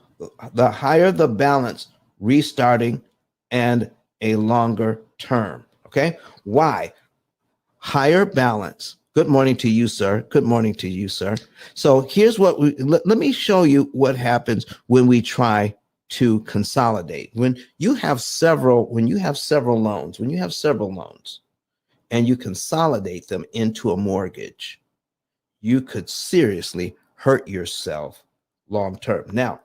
the higher the balance, restarting and a longer term. Okay. Why? Higher balance. Good morning to you, sir. Good morning to you, sir. So here's what let me show you what happens when we try to consolidate. When you have several loans and you consolidate them into a mortgage, you could seriously hurt yourself long term. Now,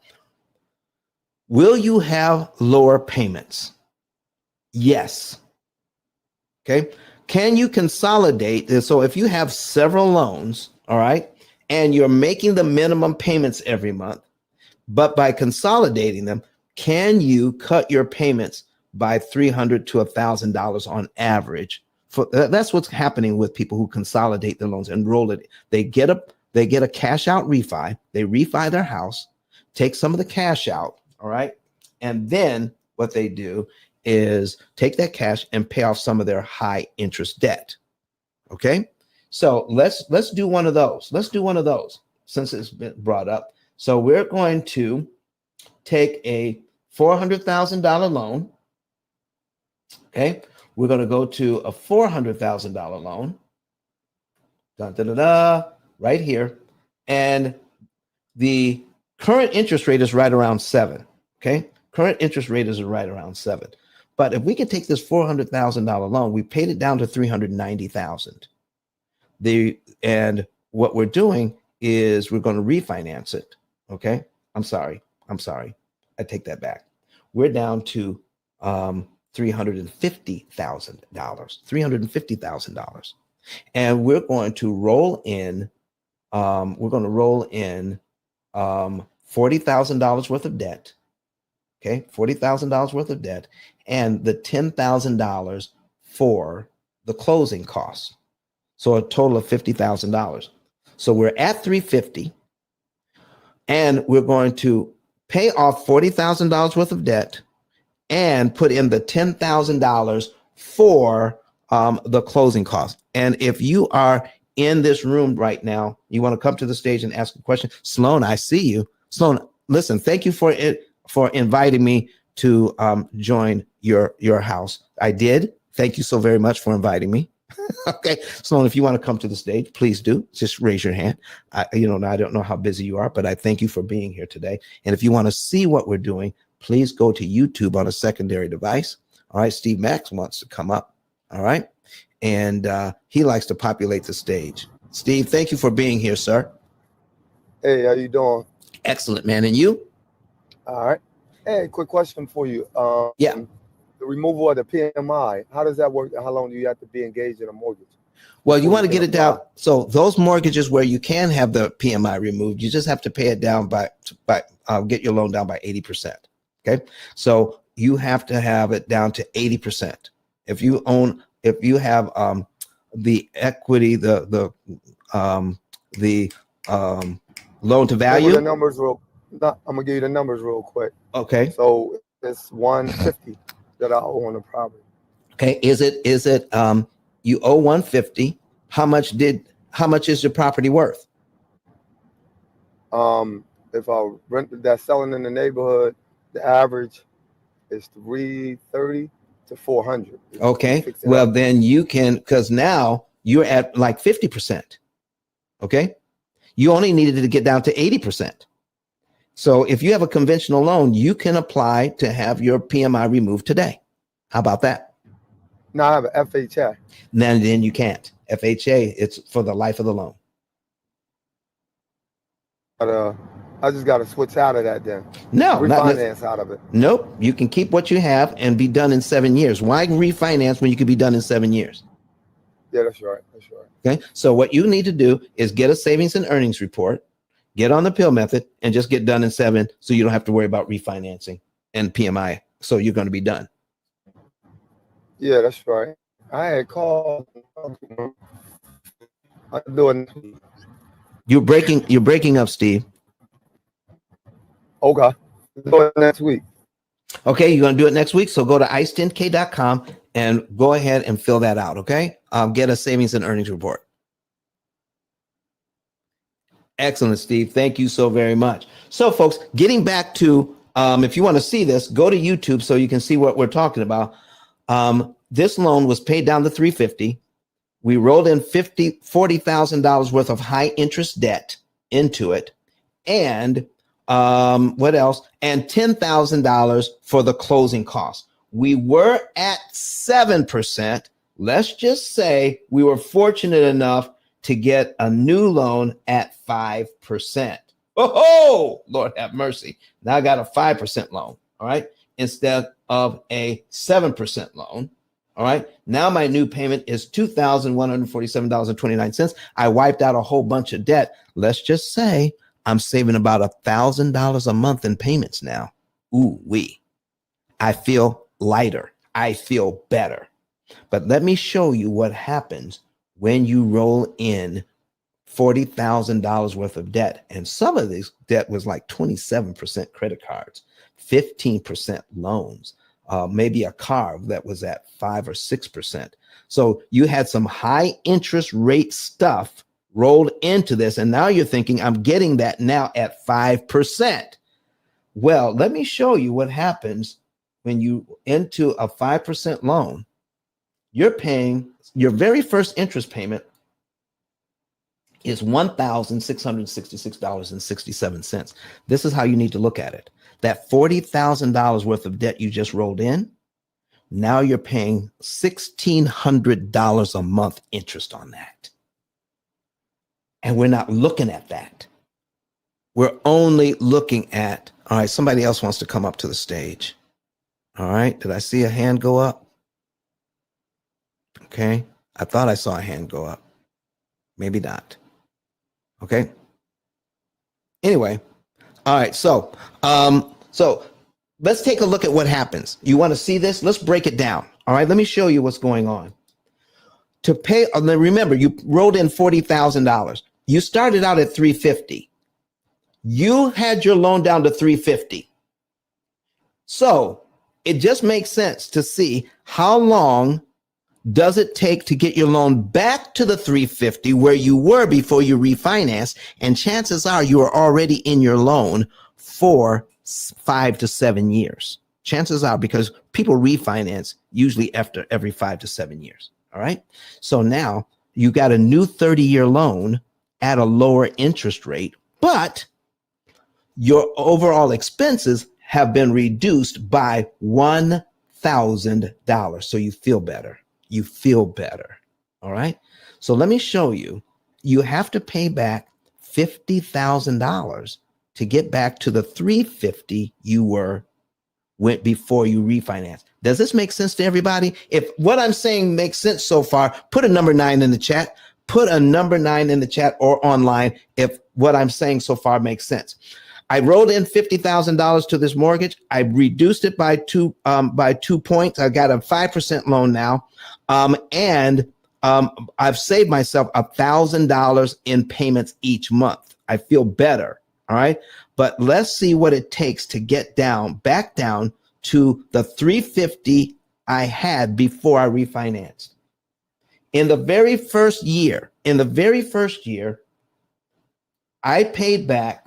will you have lower payments? Yes. Okay. Can you consolidate? So if you have several loans, all right, and you're making the minimum payments every month, but by consolidating them, can you cut your payments by $300 to $1,000 on average? That's what's happening with people who consolidate their loans and roll it. They get a cash out refi. They refi their house, take some of the cash out, all right, and then what they do is take that cash and pay off some of their high interest debt. Okay. So let's do one of those. Let's do one of those since it's been brought up. So we're going to take a $400,000 loan. Okay. We're going to go to a $400,000 loan. Right here. And the current interest rate is right around 7. Okay. Current interest rate is right around 7. But if we can take this $400,000 loan, we paid it down to $390,000. And what we're doing is we're going to refinance it. Okay. I'm sorry. I take that back. We're down to $350,000. $350,000. And we're going to roll in, $40,000 worth of debt. Okay, $40,000 worth of debt, and the $10,000 for the closing costs. So a total of $50,000. So we're at 350, and we're going to pay off $40,000 worth of debt and put in the $10,000 for the closing costs. And if you are in this room right now, you want to come to the stage and ask a question. Sloan, I see you. Sloan, listen, thank you for inviting me to join your house. I did. Thank you so very much for inviting me. Okay, Sloan, if you want to come to the stage, please do. Just raise your hand. I don't know how busy you are, but I thank you for being here today. And if you want to see what we're doing, please go to YouTube on a secondary device. All right, Steve Max wants to come up. All right, and he likes to populate the stage. Steve, thank you for being here, sir. Hey, how you doing? Excellent, man. And you? All right. Hey, quick question for you. Yeah. The removal of the PMI, how does that work? How long do you have to be engaged in a mortgage? Well, you want to get it down. So those mortgages where you can have the PMI removed, you just have to pay it down by get your loan down by 80%. Okay. So you have to have it down to 80%. If you have the equity, the loan to value. The numbers I'm gonna give you the numbers real quick. Okay. So it's 150 that I owe on the property. Okay. Is it you owe 150? How much is your property worth? If I rent that selling in the neighborhood, the average is 330 to 400. Okay. Well, then you can, because now you're at like 50%. Okay. You only needed to get down to 80%. So if you have a conventional loan, you can apply to have your PMI removed today. How about that? No, I have an FHA. Then you can't. FHA, it's for the life of the loan. But I just got to switch out of that then. No, refinance out of it. Nope. You can keep what you have and be done in 7 years. Why refinance when you could be done in 7 years? Yeah, that's right. That's right. Okay. So what you need to do is get a savings and earnings report, get on the P.I.L.L method, and just get done in 7, so you don't have to worry about refinancing and PMI. So you're going to be done. Yeah, that's right. I had called. I'm doing. You're breaking up, Steve. Okay. Do it next week. Okay, you're going to do it next week. So go to ice10k.com and go ahead and fill that out. Okay. Get a savings and earnings report. Excellent, Steve. Thank you so very much. So, folks, getting back to, if you want to see this, go to YouTube so you can see what we're talking about. This loan was paid down to $350. We rolled in $40,000 worth of high interest debt into it. And what else? And $10,000 for the closing costs. We were at 7%. Let's just say we were fortunate enough to get a new loan at 5%. Oh, Lord have mercy. Now I got a 5% loan, all right, instead of a 7% loan. All right. Now my new payment is $2,147.29. I wiped out a whole bunch of debt. Let's just say I'm saving about $1,000 a month in payments now. Ooh wee. I feel lighter. I feel better. But let me show you what happens when you roll in $40,000 worth of debt. And some of this debt was like 27% credit cards, 15% loans, maybe a car that was at 5 or 6%. So you had some high interest rate stuff rolled into this. And now you're thinking, I'm getting that now at 5%. Well, let me show you what happens when you into a 5% loan. You're paying your very first interest payment is $1,666.67. This is how you need to look at it. That $40,000 worth of debt you just rolled in, now you're paying $1,600 a month interest on that. And we're not looking at that. We're only looking at, all right, somebody else wants to come up to the stage. All right, did I see a hand go up? Okay, I thought I saw a hand go up. Maybe not. Okay. Anyway, all right. So let's take a look at what happens. You want to see this? Let's break it down. All right. Let me show you what's going on. To pay, remember, you rolled in $40,000. You started out at $350,000. You had your loan down to $350,000. So it just makes sense to see how long does it take to get your loan back to the $350,000 where you were before you refinanced? And chances are you are already in your loan for 5 to 7 years. Chances are, because people refinance usually after every 5 to 7 years. All right. So now you got a new 30-year loan at a lower interest rate, but your overall expenses have been reduced by $1,000. So you feel better. You feel better. All right. So let me show you. You have to pay back $50,000 to get back to the $350,000 you went before you refinance. Does this make sense to everybody? If what I'm saying makes sense so far, put a number 9 in the chat. Put a number 9 in the chat or online if what I'm saying so far makes sense. I rolled in $50,000 to this mortgage. I reduced it by 2 points. I got a 5% loan now, and I've saved myself $1,000 in payments each month. I feel better. All right, but let's see what it takes to get back down to the $350,000 I had before I refinanced. In the very first year, I paid back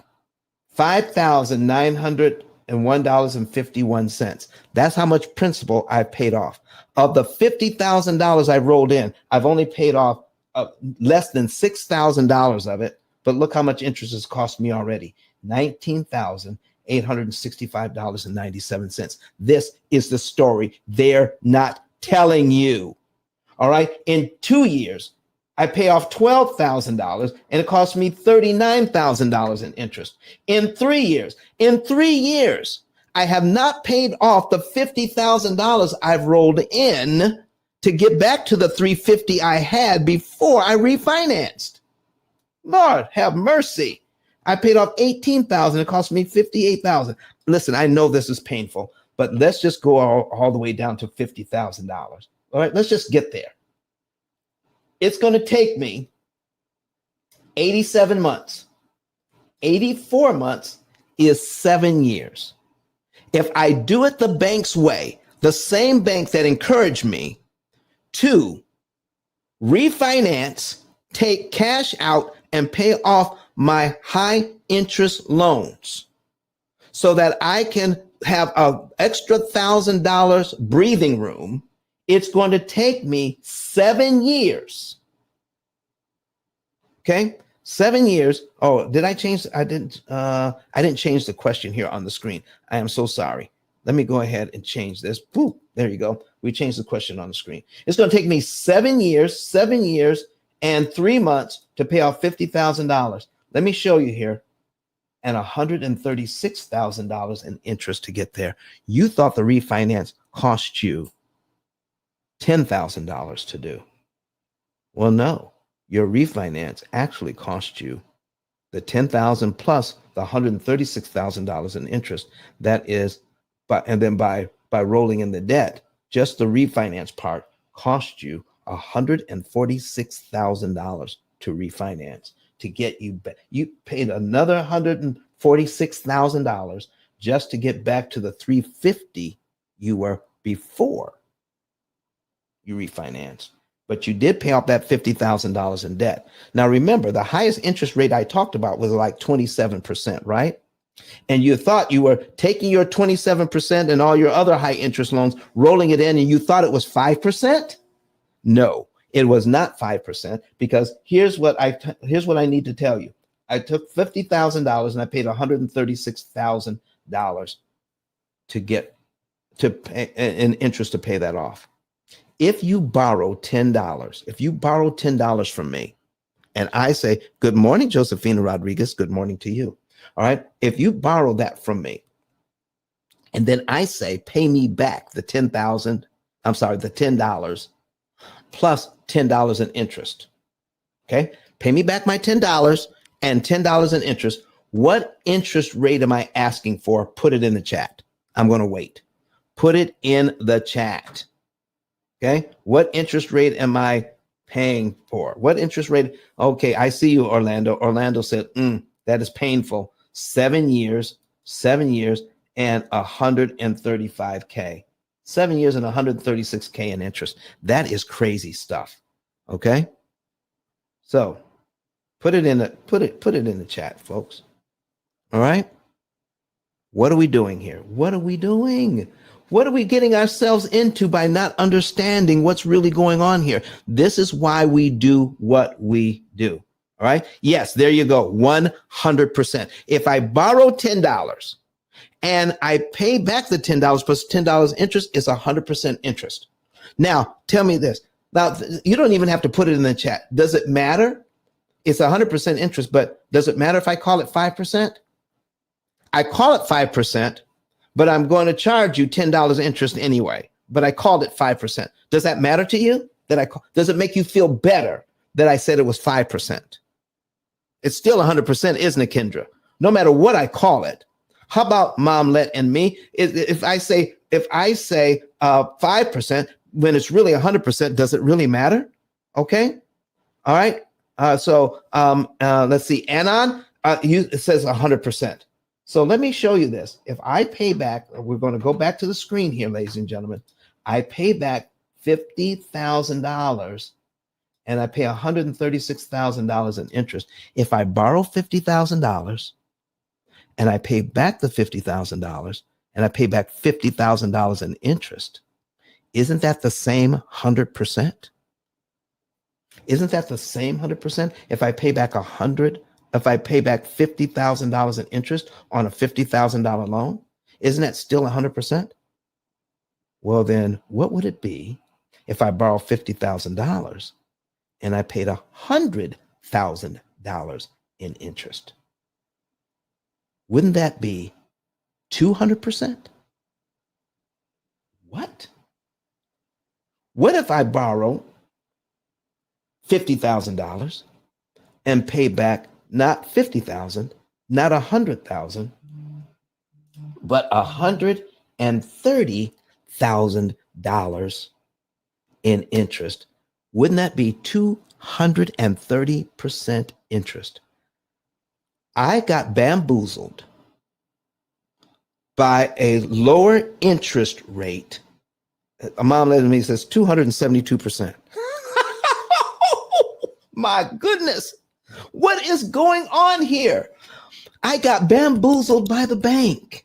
$5,901.51. That's how much principal I paid off. Of the $50,000 I rolled in, I've only paid off less than $6,000 of it. But look how much interest has cost me already. $19,865.97. This is the story they're not telling you. All right. In 2 years, I pay off $12,000 and it costs me $39,000 in interest. In 3 years, I have not paid off the $50,000 I've rolled in to get back to the $350,000 I had before I refinanced. Lord have mercy. I paid off $18,000. It cost me $58,000. Listen, I know this is painful, but let's just go all the way down to $50,000. All right, let's just get there. It's going to take me 87 months. 84 months is 7 years. If I do it the bank's way, the same bank that encouraged me to refinance, take cash out, and pay off my high interest loans so that I can have an extra $1,000 breathing room, it's going to take me 7 years. Okay, 7 years. Oh, did I change? I didn't change the question here on the screen. I am so sorry. Let me go ahead and change this. Boop, there you go. We changed the question on the screen. It's going to take me 7 years and 3 months to pay off $50,000. Let me show you here. And $136,000 in interest to get there. You thought the refinance cost you $10,000 to do. Well, no, your refinance actually cost you the $10,000 plus the $136,000 in interest. That is, and then by rolling in the debt, just the refinance part cost you $146,000 to refinance to get you back. You paid another $146,000 just to get back to the $350,000 you were before you refinanced. But you did pay off that $50,000 in debt. Now, remember, the highest interest rate I talked about was like 27%, right? And you thought you were taking your 27% and all your other high interest loans, rolling it in, and you thought it was 5%? No, it was not 5%, because here's what I need to tell you. I took $50,000 and I paid $136,000 to get to pay in interest to pay that off. If you borrow $10 from me, and I say, good morning, Josephina Rodriguez, good morning to you. All right. If you borrow that from me, and then I say, pay me back the $10. plus $10 in interest. Okay. Pay me back my $10 and $10 in interest. What interest rate am I asking for? Put it in the chat. I'm going to wait. Put it in the chat. Okay. What interest rate am I paying for? What interest rate? Okay. I see you, Orlando. Orlando said, that is painful. 7 years, and 135K. 7 years and 136K in interest. That is crazy stuff. Okay. So put it in the chat, folks. All right. What are we doing here? What are we doing? What are we getting ourselves into by not understanding what's really going on here? This is why we do what we do. All right. Yes, there you go. 100%. If I borrow $10 and I pay back the $10 plus $10 interest, it's 100% interest. Now, tell me this. Now, you don't even have to put it in the chat. Does it matter? It's 100% interest, but does it matter if I call it 5%? I call it 5%, but I'm going to charge you $10 interest anyway. But I called it 5%. Does that matter to you? Does it make you feel better that I said it was 5%? It's still 100%, isn't it, Kendra? No matter what I call it. How about Momlet and me? If I say 5% when it's really 100%, does it really matter? Okay. All right. So let's see. Anon, it says 100%. So let me show you this. If I pay back, we're going to go back to the screen here, ladies and gentlemen. I pay back $50,000 and I pay $136,000 in interest. If I borrow $50,000 and I pay back the $50,000 and I pay back $50,000 in interest, isn't that the same 100%? Isn't that the same 100%? If I pay back $50,000 in interest on a $50,000 loan, isn't that still 100%? Well, then what would it be if I borrow $50,000 and I paid $100,000 in interest? Wouldn't that be 200%? What? What if I borrow $50,000 and pay back not 50,000, not 100,000, but $130,000 in interest? Wouldn't that be 230% interest? I got bamboozled by a lower interest rate. A mom let me says 272%. My goodness. What is going on here? I got bamboozled by the bank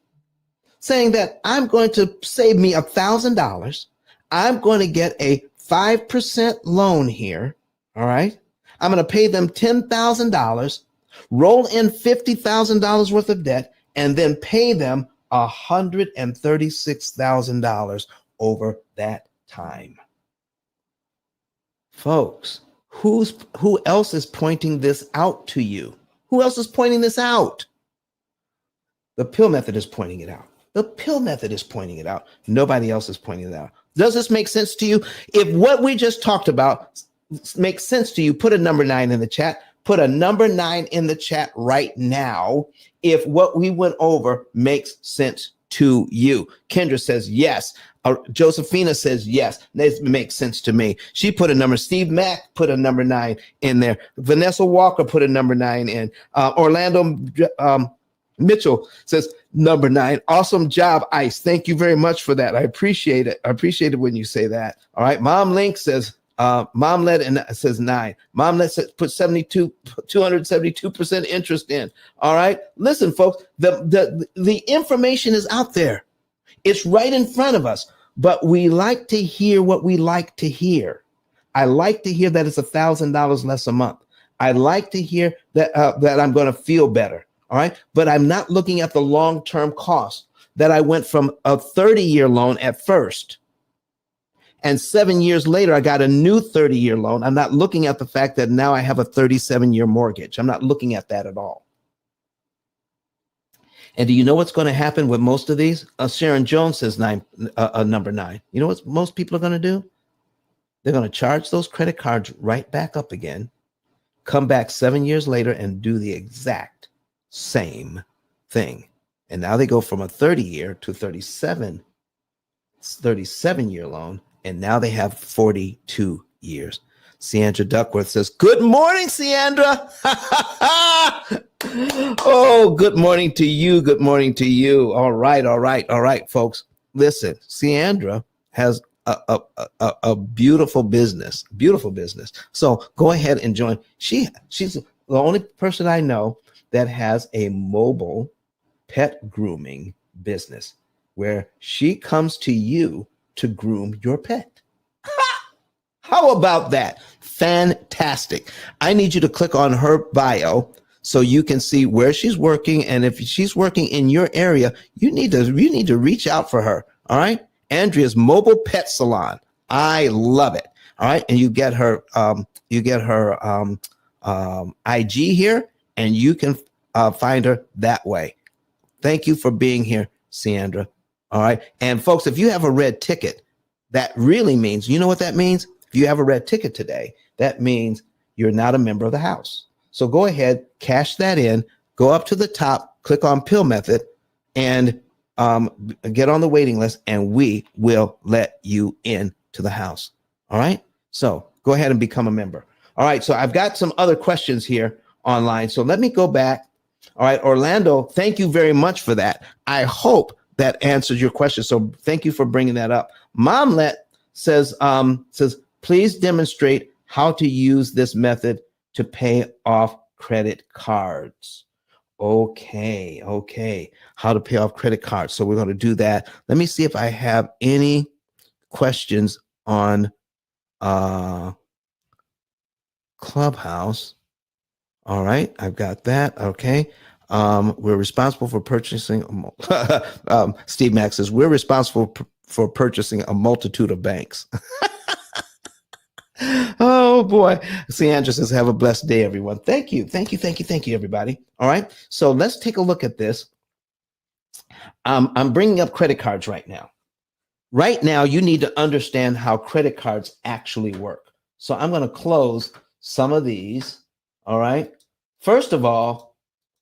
saying that I'm going to save me $1,000. I'm going to get a 5% loan here. All right. I'm going to pay them $10,000, roll in $50,000 worth of debt, and then pay them $136,000 over that time. Folks, who else is pointing this out to you? Who else is pointing this out? The P.I.L.L method is pointing it out. The P.I.L.L method is pointing it out. Nobody else is pointing it out. Does this make sense to you? If what we just talked about makes sense to you, put a number 9 in the chat. Put a number 9 in the chat right now if what we went over makes sense to you. Kendra says yes. Josephina says yes. This makes sense to me. She put a number. Steve Mack put a number 9 in there. Vanessa Walker put a number 9 in. Orlando Mitchell says number 9. Awesome job, Ice. Thank you very much for that. I appreciate it. I appreciate it when you say that. All right. Mom Link says Momlet and says 9. Momlet says put 272% interest in. All right. Listen, folks, the information is out there. It's right in front of us, but we like to hear what we like to hear. I like to hear that it's $1,000 less a month. I like to hear that that I'm going to feel better. All right. But I'm not looking at the long-term cost that I went from a 30-year loan at first. And 7 years later, I got a new 30-year loan. I'm not looking at the fact that now I have a 37-year mortgage. I'm not looking at that at all. And do you know what's going to happen with most of these? Sharon Jones says number 9. You know what most people are going to do? They're going to charge those credit cards right back up again, come back 7 years later and do the exact same thing. And now they go from a 30-year to 37-year loan, and now they have 42 years. Ciandra Duckworth says, good morning, Ciandra. Oh, good morning to you. Good morning to you. All right, folks. Listen, Ciandra has a beautiful business. So go ahead and join. She's the only person I know that has a mobile pet grooming business where she comes to you to groom your pet. How about that? Fantastic. I need you to click on her bio so you can see where she's working, and if she's working in your area, you need to reach out for her. All right, Andrea's Mobile Pet Salon. I love it. All right, and you get her IG here, and you can find her that way. Thank you for being here, Ciandra. All right, and folks, if you have a red ticket, that really means, you know what that means? If you have a red ticket today, that means you're not a member of the house. So go ahead, cash that in, go up to the top, click on P.I.L.L method, and get on the waiting list, and we will let you in to the house. All right. So go ahead and become a member. All right. So I've got some other questions here online. So let me go back. All right. Orlando, thank you very much for that. I hope that answers your question. So thank you for bringing that up. Momlet says, please demonstrate how to use this method to pay off credit cards. Okay. How to pay off credit cards. So we're going to do that. Let me see if I have any questions on Clubhouse. All right, I've got that. Okay. We're responsible for purchasing. Steve Max says we're responsible for purchasing a multitude of banks. Oh boy. Ciandra says, have a blessed day, everyone. Thank you, everybody. All right. So let's take a look at this. I'm bringing up credit cards right now. Right now, you need to understand how credit cards actually work. So I'm going to close some of these. All right. First of all,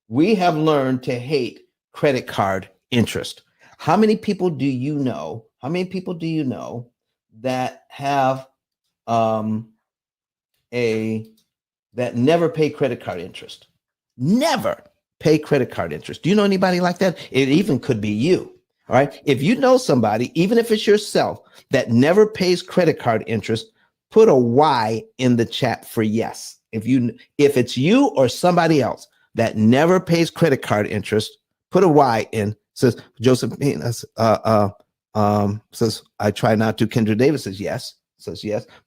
we have learned to hate credit card interest. How many people do you know? That have that never pay credit card interest? Never pay credit card interest. Do you know anybody like that? It even could be you. All right. If you know somebody, even if it's yourself, that never pays credit card interest, put a Y in the chat for yes. If it's you or somebody else that never pays credit card interest, put a Y in. Says Josephine, says I try not to. Kendra Davis says yes.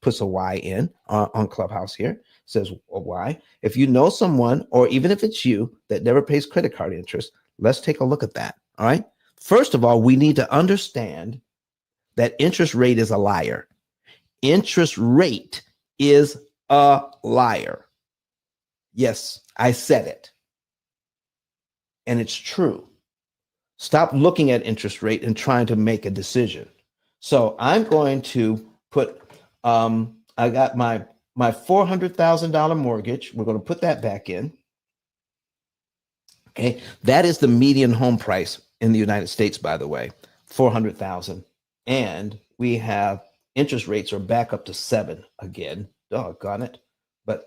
Puts a Y in on Clubhouse here. Says a Y. If you know someone, or even if it's you, that never pays credit card interest, let's take a look at that. All right. First of all, we need to understand that interest rate is a liar. Interest rate is a liar. Yes, I said it. And it's true. Stop looking at interest rate and trying to make a decision. So I'm going to put, I got my $400,000 mortgage. We're going to put that back in. Okay, that is the median home price in the United States, by the way, 400,000. And we have interest rates are back up to 7 again. Doggone it. But,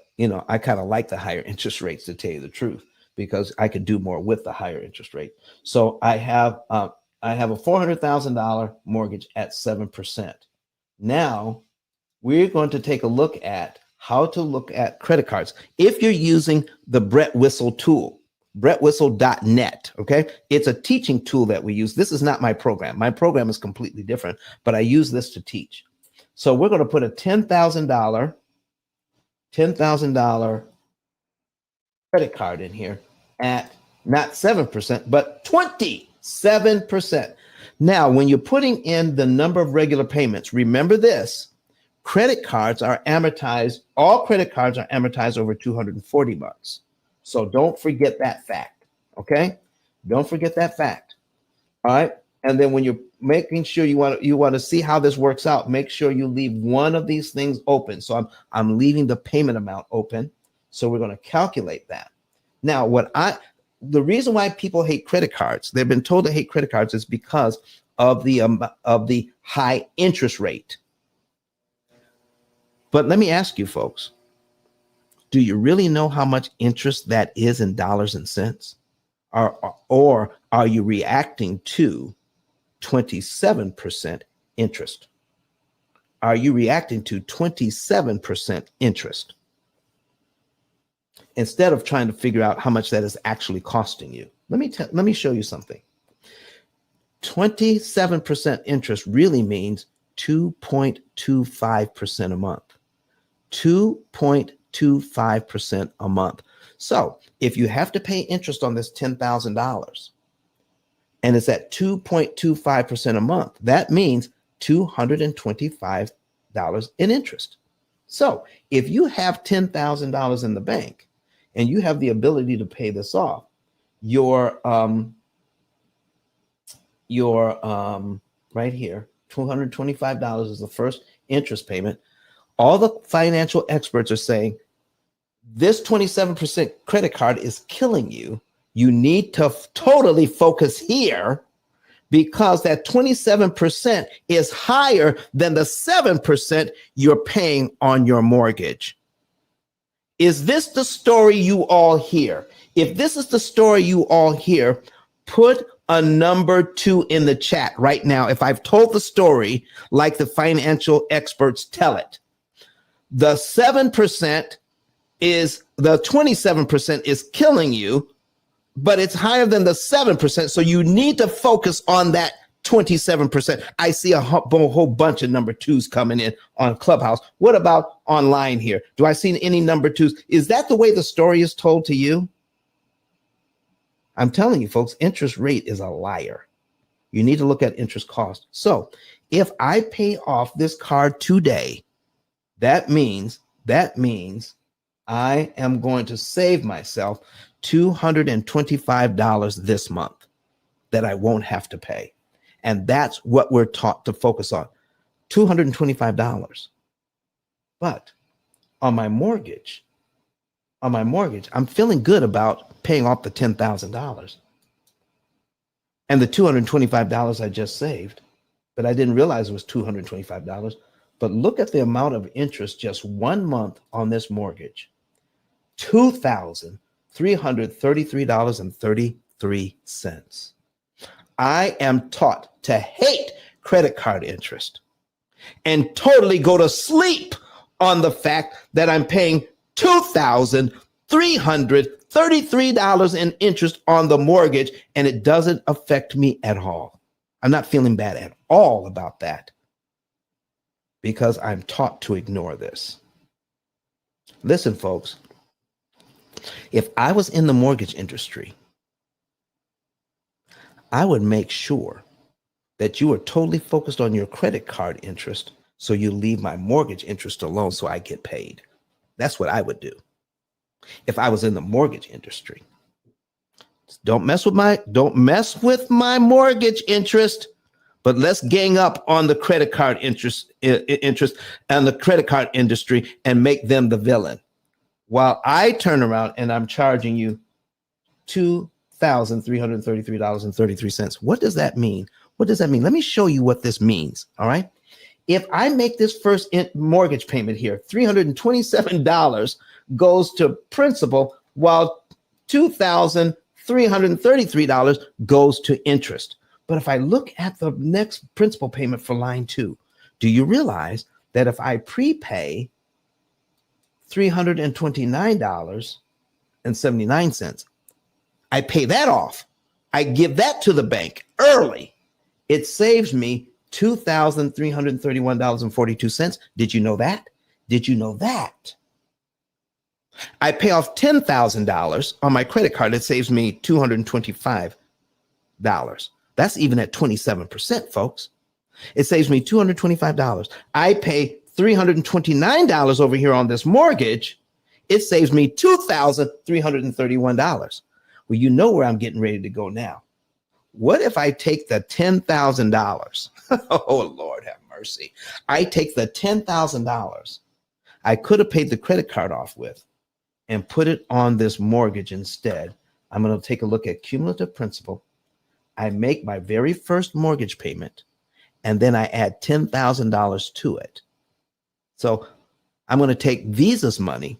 I kind of like the higher interest rates, to tell you the truth, because I could do more with the higher interest rate. So I have a $400,000 mortgage at 7%. Now we're going to take a look at how to look at credit cards. If you're using the Brett Whistle tool, brettwhistle.net. Okay. It's a teaching tool that we use. This is not my program. My program is completely different, but I use this to teach. So we're going to put a $10,000 credit card in here at not 7%, but 27%. Now, when you're putting in the number of regular payments, remember this. Credit cards are amortized. All credit cards are amortized over 240 months. So don't forget that fact. Okay. Don't forget that fact. All right. And then when you're making sure you want to see how this works out, make sure you leave one of these things open. So I'm leaving the payment amount open. So we're going to calculate that. Now, the reason why people hate credit cards, they've been told to hate credit cards, is because of the high interest rate. But let me ask you folks, do you really know how much interest that is in dollars and cents? Or are you reacting to 27% interest? Are you reacting to 27% interest instead of trying to figure out how much that is actually costing you? Let me show you something. 27% interest really means 2.25% a month. 2.25% a month. So if you have to pay interest on this $10,000 and it's at 2.25% a month, that means $225 in interest. So if you have $10,000 in the bank and you have the ability to pay this off, your right here, $225 is the first interest payment. All the financial experts are saying this 27% credit card is killing you. You need to totally focus here because that 27% is higher than the 7% you're paying on your mortgage. Is this the story you all hear? If this is the story you all hear, put a number 2 in the chat right now. If I've told the story like the financial experts tell it, the 7% is the 27% is killing you, but it's higher than the 7%. So you need to focus on that 27%. I see a whole bunch of number 2s coming in on Clubhouse. What about online here? Do I see any number 2s? Is that the way the story is told to you? I'm telling you, folks, interest rate is a liar. You need to look at interest cost. So if I pay off this card today, that means I am going to save myself $225 this month that I won't have to pay. And that's what we're taught to focus on, $225. But on my mortgage, I'm feeling good about paying off the $10,000 and the $225 I just saved, but I didn't realize it was $225. But look at the amount of interest just 1 month on this mortgage, $2,333.33. I am taught to hate credit card interest and totally go to sleep on the fact that I'm paying $2,333 in interest on the mortgage, and it doesn't affect me at all. I'm not feeling bad at all about that because I'm taught to ignore this. Listen, folks, if I was in the mortgage industry, I would make sure that you are totally focused on your credit card interest so you leave my mortgage interest alone so I get paid. That's what I would do if I was in the mortgage industry. Don't mess with my mortgage interest, but let's gang up on the credit card interest and the credit card industry and make them the villain. While I turn around and I'm charging you $2,333.33. What does that mean? What does that mean? Let me show you what this means. All right. If I make this first mortgage payment here, $327 goes to principal, while $2,333 goes to interest. But if I look at the next principal payment for line 2, do you realize that if I prepay $329.79, I pay that off, I give that to the bank early, it saves me $2,331.42. Did you know that? Did you know that? I pay off $10,000 on my credit card. It saves me $225. That's even at 27%, folks. It saves me $225. I pay $329 over here on this mortgage. It saves me $2,331. Well, you know where I'm getting ready to go now. What if I take the $10,000? Oh, Lord have mercy. I take the $10,000 I could have paid the credit card off with and put it on this mortgage instead. I'm going to take a look at cumulative principal. I make my very first mortgage payment, and then I add $10,000 to it. So I'm going to take Visa's money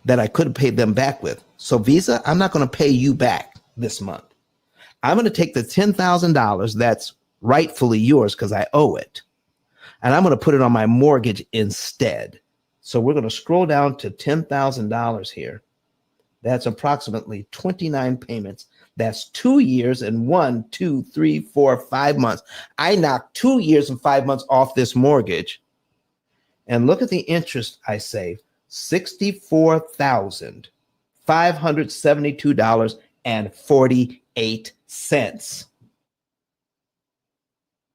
that I could have paid them back with. So Visa, I'm not going to pay you back this month. I'm going to take the $10,000 that's rightfully yours because I owe it, and I'm going to put it on my mortgage instead. So we're going to scroll down to $10,000 here. That's approximately 29 payments. That's 2 years and 1, 2, 3, 4, 5 months. I knocked 2 years and 5 months off this mortgage. And look at the interest I saved, $64,572.48.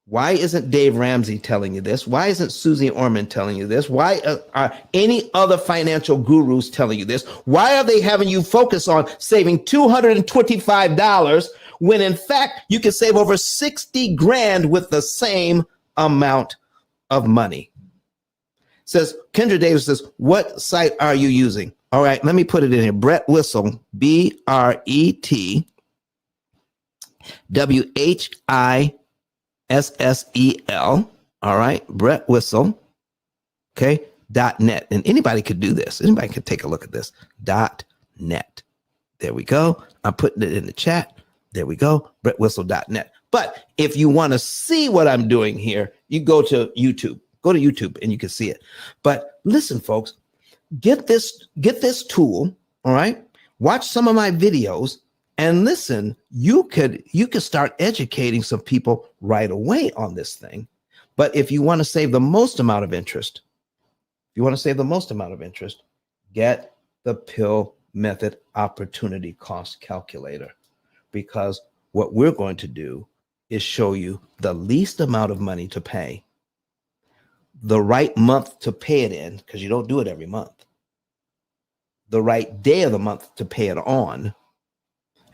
Why isn't Dave Ramsey telling you this? Why isn't Susie Orman telling you this? Why are any other financial gurus telling you this? Why are they having you focus on saving $225 when in fact you can save over 60 grand with the same amount of money? Says Kendra Davis says, what site are you using? All right, let me put it in here. Brett Whistle, BRETWHISSEL. All right, Brett Whistle. Okay, .net. And anybody could do this. Anybody could take a look at this. .net. There we go. I'm putting it in the chat. There we go. BrettWhistle.net. But if you want to see what I'm doing here, you go to YouTube. Go to YouTube and you can see it. But listen, folks, get this tool. All right. Watch some of my videos and listen. You could start educating some people right away on this thing. But if you want to save the most amount of interest, get the P.I.L.L method opportunity cost calculator, because what we're going to do is show you the least amount of money to pay, the right month to pay it in, because you don't do it every month, the right day of the month to pay it on,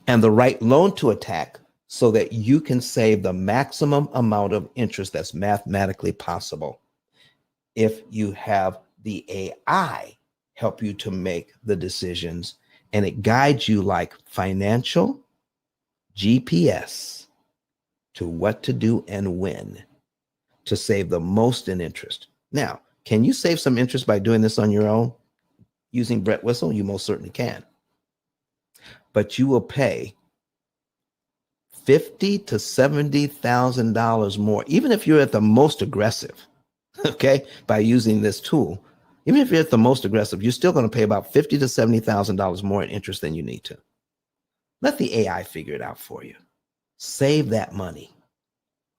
and the right loan to attack so that you can save the maximum amount of interest that's mathematically possible if you have the AI help you to make the decisions, and it guides you like financial GPS to what to do and when to save the most in interest. Now, can you save some interest by doing this on your own using Brett Whistle? You most certainly can. But you will pay $50,000 to $70,000 more, even if you're at the most aggressive, okay, by using this tool. Even if you're at the most aggressive, you're still going to pay about $50,000 to $70,000 more in interest than you need to. Let the AI figure it out for you. Save that money.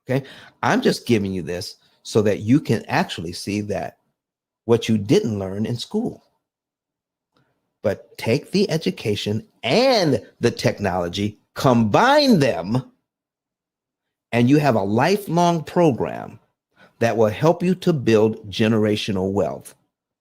Okay. I'm just giving you this so that you can actually see that what you didn't learn in school. But take the education and the technology, combine them, and you have a lifelong program that will help you to build generational wealth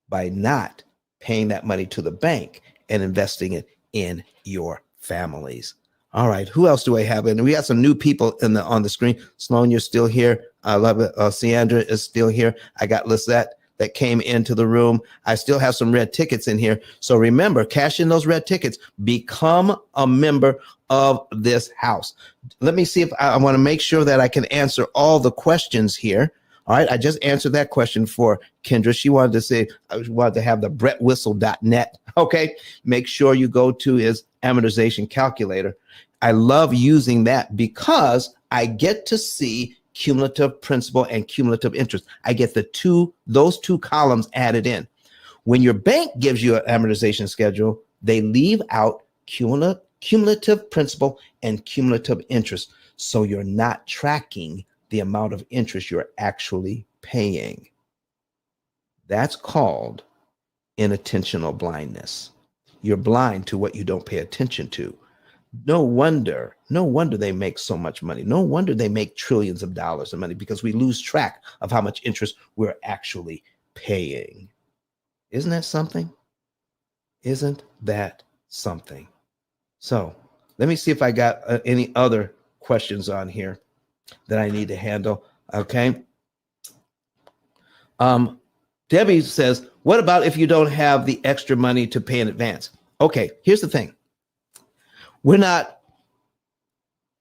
by not paying that money to the bank and investing it in your families. All right, who else do I have? And we got some new people on the screen. Sloan, you're still here. I love it. Sandra is still here. I got Lisette that came into the room. I still have some red tickets in here. So remember, cash in those red tickets. Become a member of this house. Let me see if I want to make sure that I can answer all the questions here. All right, I just answered that question for Kendra. She wanted to say, I wanted to have the BrettWhistle.net. Okay, make sure you go to his amortization calculator. I love using that because I get to see cumulative principal and cumulative interest. I get those two columns added in. When your bank gives you an amortization schedule, they leave out cumulative principal and cumulative interest. So you're not tracking the amount of interest you're actually paying. That's called inattentional blindness. You're blind to what you don't pay attention to. No wonder they make so much money. No wonder they make trillions of dollars of money, because we lose track of how much interest we're actually paying. Isn't that something? Isn't that something? So let me see if I got any other questions on here that I need to handle. Okay. Debbie says, what about if you don't have the extra money to pay in advance? Okay, here's the thing.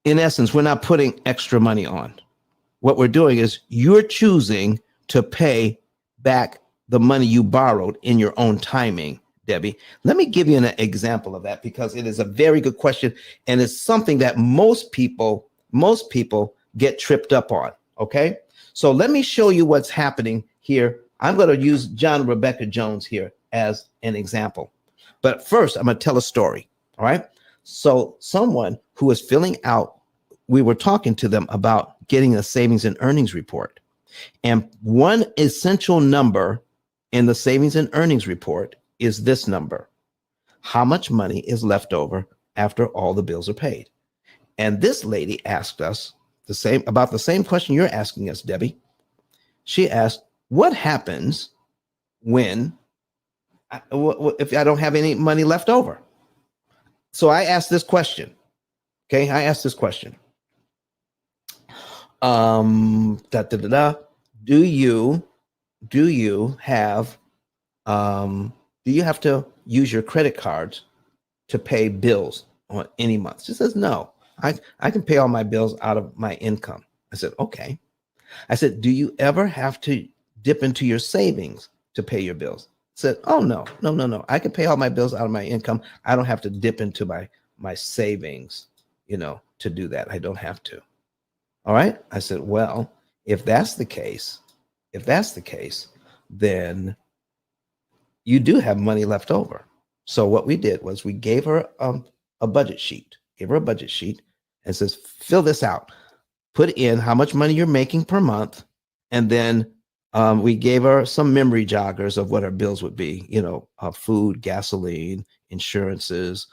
In essence, we're not putting extra money on. What we're doing is you're choosing to pay back the money you borrowed in your own timing, Debbie. Let me give you an example of that because it is a very good question and it's something that most people get tripped up on. Okay, so let me show you what's happening here. I'm going to use John and Rebecca Jones here as an example, but first I'm going to tell a story. All right, so someone who was filling out, we were talking to them about getting a savings and earnings report. And one essential number in the savings and earnings report is this number. How much money is left over after all the bills are paid? And this lady asked us about the same question you're asking us, Debbie. She asked, what happens if I don't have any money left over? So I asked this question. Okay, I asked this question. Do you have to use your credit cards to pay bills on any month? She says, no, I can pay all my bills out of my income. I said, okay. I said, do you ever have to dip into your savings to pay your bills? I said, oh, no. I can pay all my bills out of my income. I don't have to dip into my savings, to do that. I don't have to. All right. I said, well, if that's the case, then you do have money left over. So what we did was we gave her a budget sheet, and says, fill this out, put in how much money you're making per month. And then we gave her some memory joggers of what her bills would be, food, gasoline, insurances,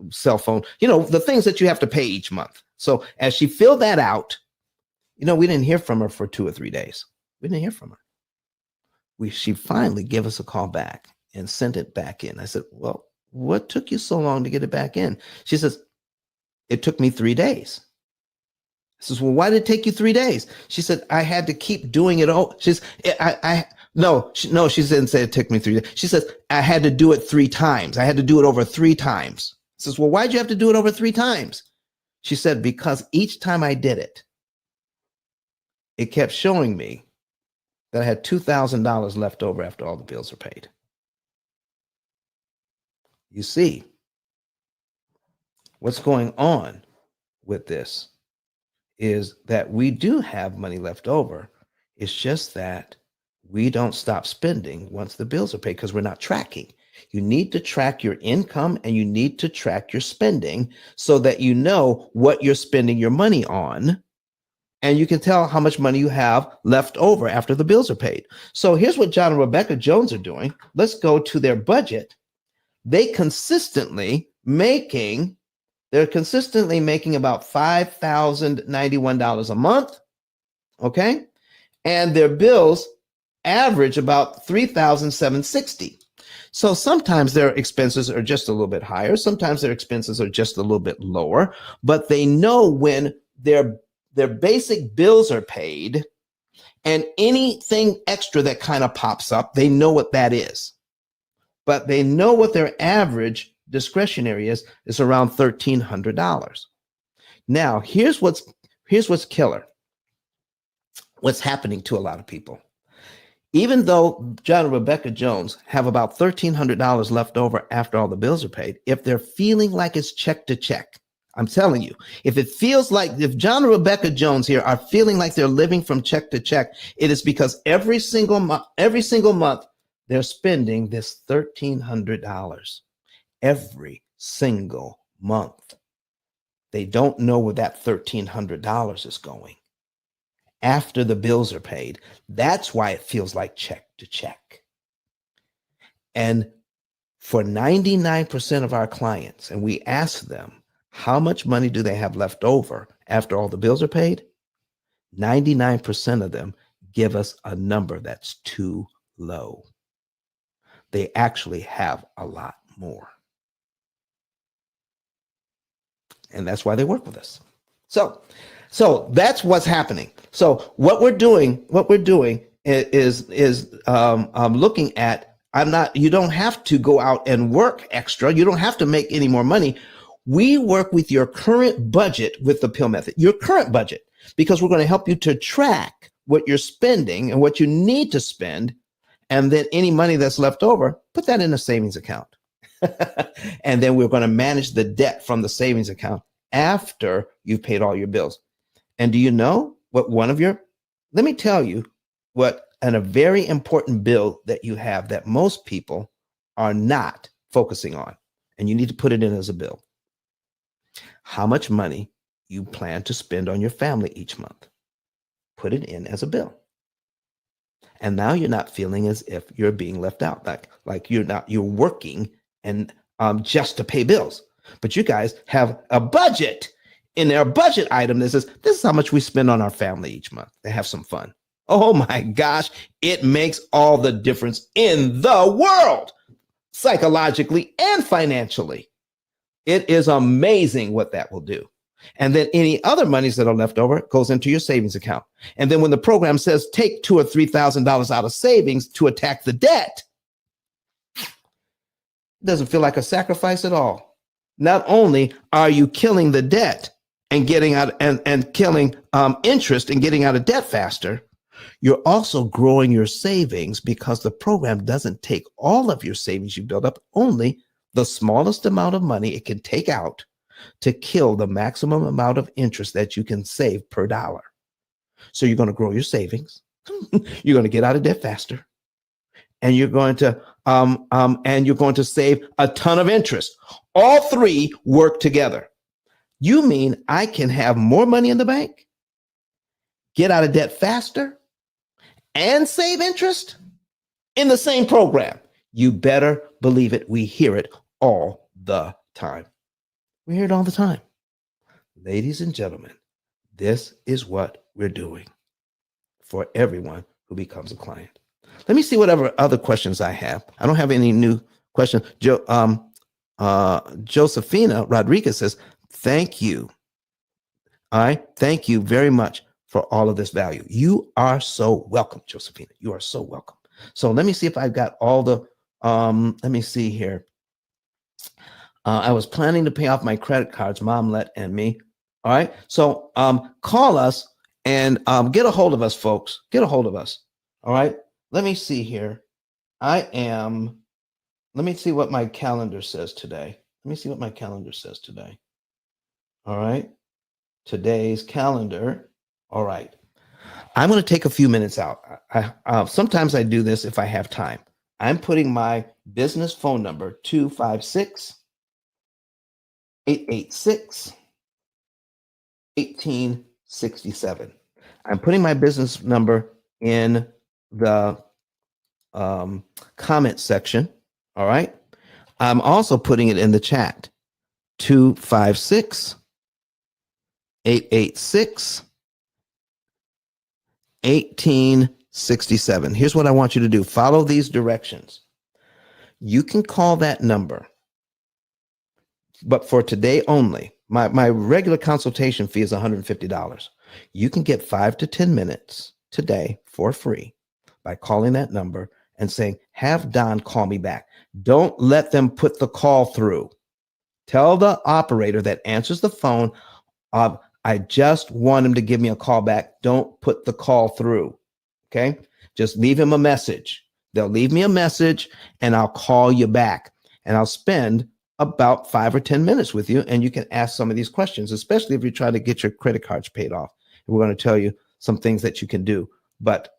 cell phone, the things that you have to pay each month. So as she filled that out, we didn't hear from her for 2 or 3 days. We didn't hear from her. She finally gave us a call back and sent it back in. I said, well, what took you so long to get it back in? She says, it took me 3 days. I says, well, why did it take you 3 days? She said, I had to keep doing it. She didn't say it took me 3 days. She says, I had to do it 3 times. I had to do it over 3 times. I says, well, why'd you have to do it over 3 times? She said, because each time I did it, it kept showing me that I had $2,000 left over after all the bills are paid. You see, what's going on with this is that we do have money left over. It's just that we don't stop spending once the bills are paid because we're not tracking. You need to track your income and you need to track your spending so that you know what you're spending your money on. And you can tell how much money you have left over after the bills are paid. So here's what John and Rebecca Jones are doing. Let's go to their budget. They're consistently making about $5,091 a month. Okay. And their bills average about $3,760. So sometimes their expenses are just a little bit higher. Sometimes their expenses are just a little bit lower, but they know when their basic bills are paid and anything extra that kind of pops up, they know what that is. But they know what their average discretionary is around $1,300. Now, here's what's killer. What's happening to a lot of people. Even though John and Rebecca Jones have about $1,300 left over after all the bills are paid, if they're feeling like it's check to check, I'm telling you, if John and Rebecca Jones here are feeling like they're living from check to check, it is because every single month, they're spending this $1,300 every single month. They don't know where that $1,300 is going after the bills are paid. That's why it feels like check to check. And for 99% of our clients, and we ask them, how much money do they have left over after all the bills are paid? 99% of them give us a number that's too low. They actually have a lot more. And that's why they work with us. So that's what's happening. So what we're doing is looking at, you don't have to go out and work extra. You don't have to make any more money. We work with your current budget with the P.I.L.L method, your current budget, because we're going to help you to track what you're spending and what you need to spend. And then any money that's left over, put that in a savings account. And then we're going to manage the debt from the savings account after you've paid all your bills. And do you know what let me tell you what a very important bill that you have that most people are not focusing on, and you need to put it in as a bill. How much money you plan to spend on your family each month. Put it in as a bill. And now you're not feeling as if you're being left out, like you're working and just to pay bills. But you guys have a budget in their budget item that says, this is how much we spend on our family each month. They have some fun. Oh my gosh, it makes all the difference in the world, psychologically and financially. It is amazing what that will do. And then any other monies that are left over goes into your savings account. And then when the program says take $2,000 or $3,000 out of savings to attack the debt, it doesn't feel like a sacrifice at all. Not only are you killing the debt and getting out and killing interest and getting out of debt faster, you're also growing your savings because the program doesn't take all of your savings you build up, only the smallest amount of money it can take out to kill the maximum amount of interest that you can save per dollar. So you're going to grow your savings. You're going to get out of debt faster, and you're going to save a ton of interest. All three work together. You mean I can have more money in the bank, get out of debt faster, and save interest in the same program? You better believe it. We hear it all the time. We hear it all the time. Ladies and gentlemen, this is what we're doing for everyone who becomes a client. Let me see whatever other questions I have. I don't have any new questions. Josephina Rodriguez says, thank you. All right. Thank you very much for all of this value. You are so welcome, Josephina. You are so welcome. So let me see if I've got all the, let me see here. I was planning to pay off my credit cards, Momlet and me. All right. So call us and get a hold of us, folks. Get a hold of us. All right. Let me see here. Let me see what my calendar says today. All right. Today's calendar. All right. I'm going to take a few minutes out. Sometimes I do this if I have time. I'm putting my business phone number 256-886-1867. I'm putting my business number in the comment section. All right. I'm also putting it in the chat. 256-886-1867. Here's what I want you to do. Follow these directions. You can call that number, but for today only, my regular consultation fee is $150. You can get 5 to 10 minutes today for free by calling that number and saying, have Don call me back. Don't let them put the call through. Tell the operator that answers the phone, I just want him to give me a call back. Don't put the call through. Okay. Just leave him a message. They'll leave me a message and I'll call you back, and I'll spend about 5 or 10 minutes with you. And you can ask some of these questions, especially if you're trying to get your credit cards paid off. We're going to tell you some things that you can do, but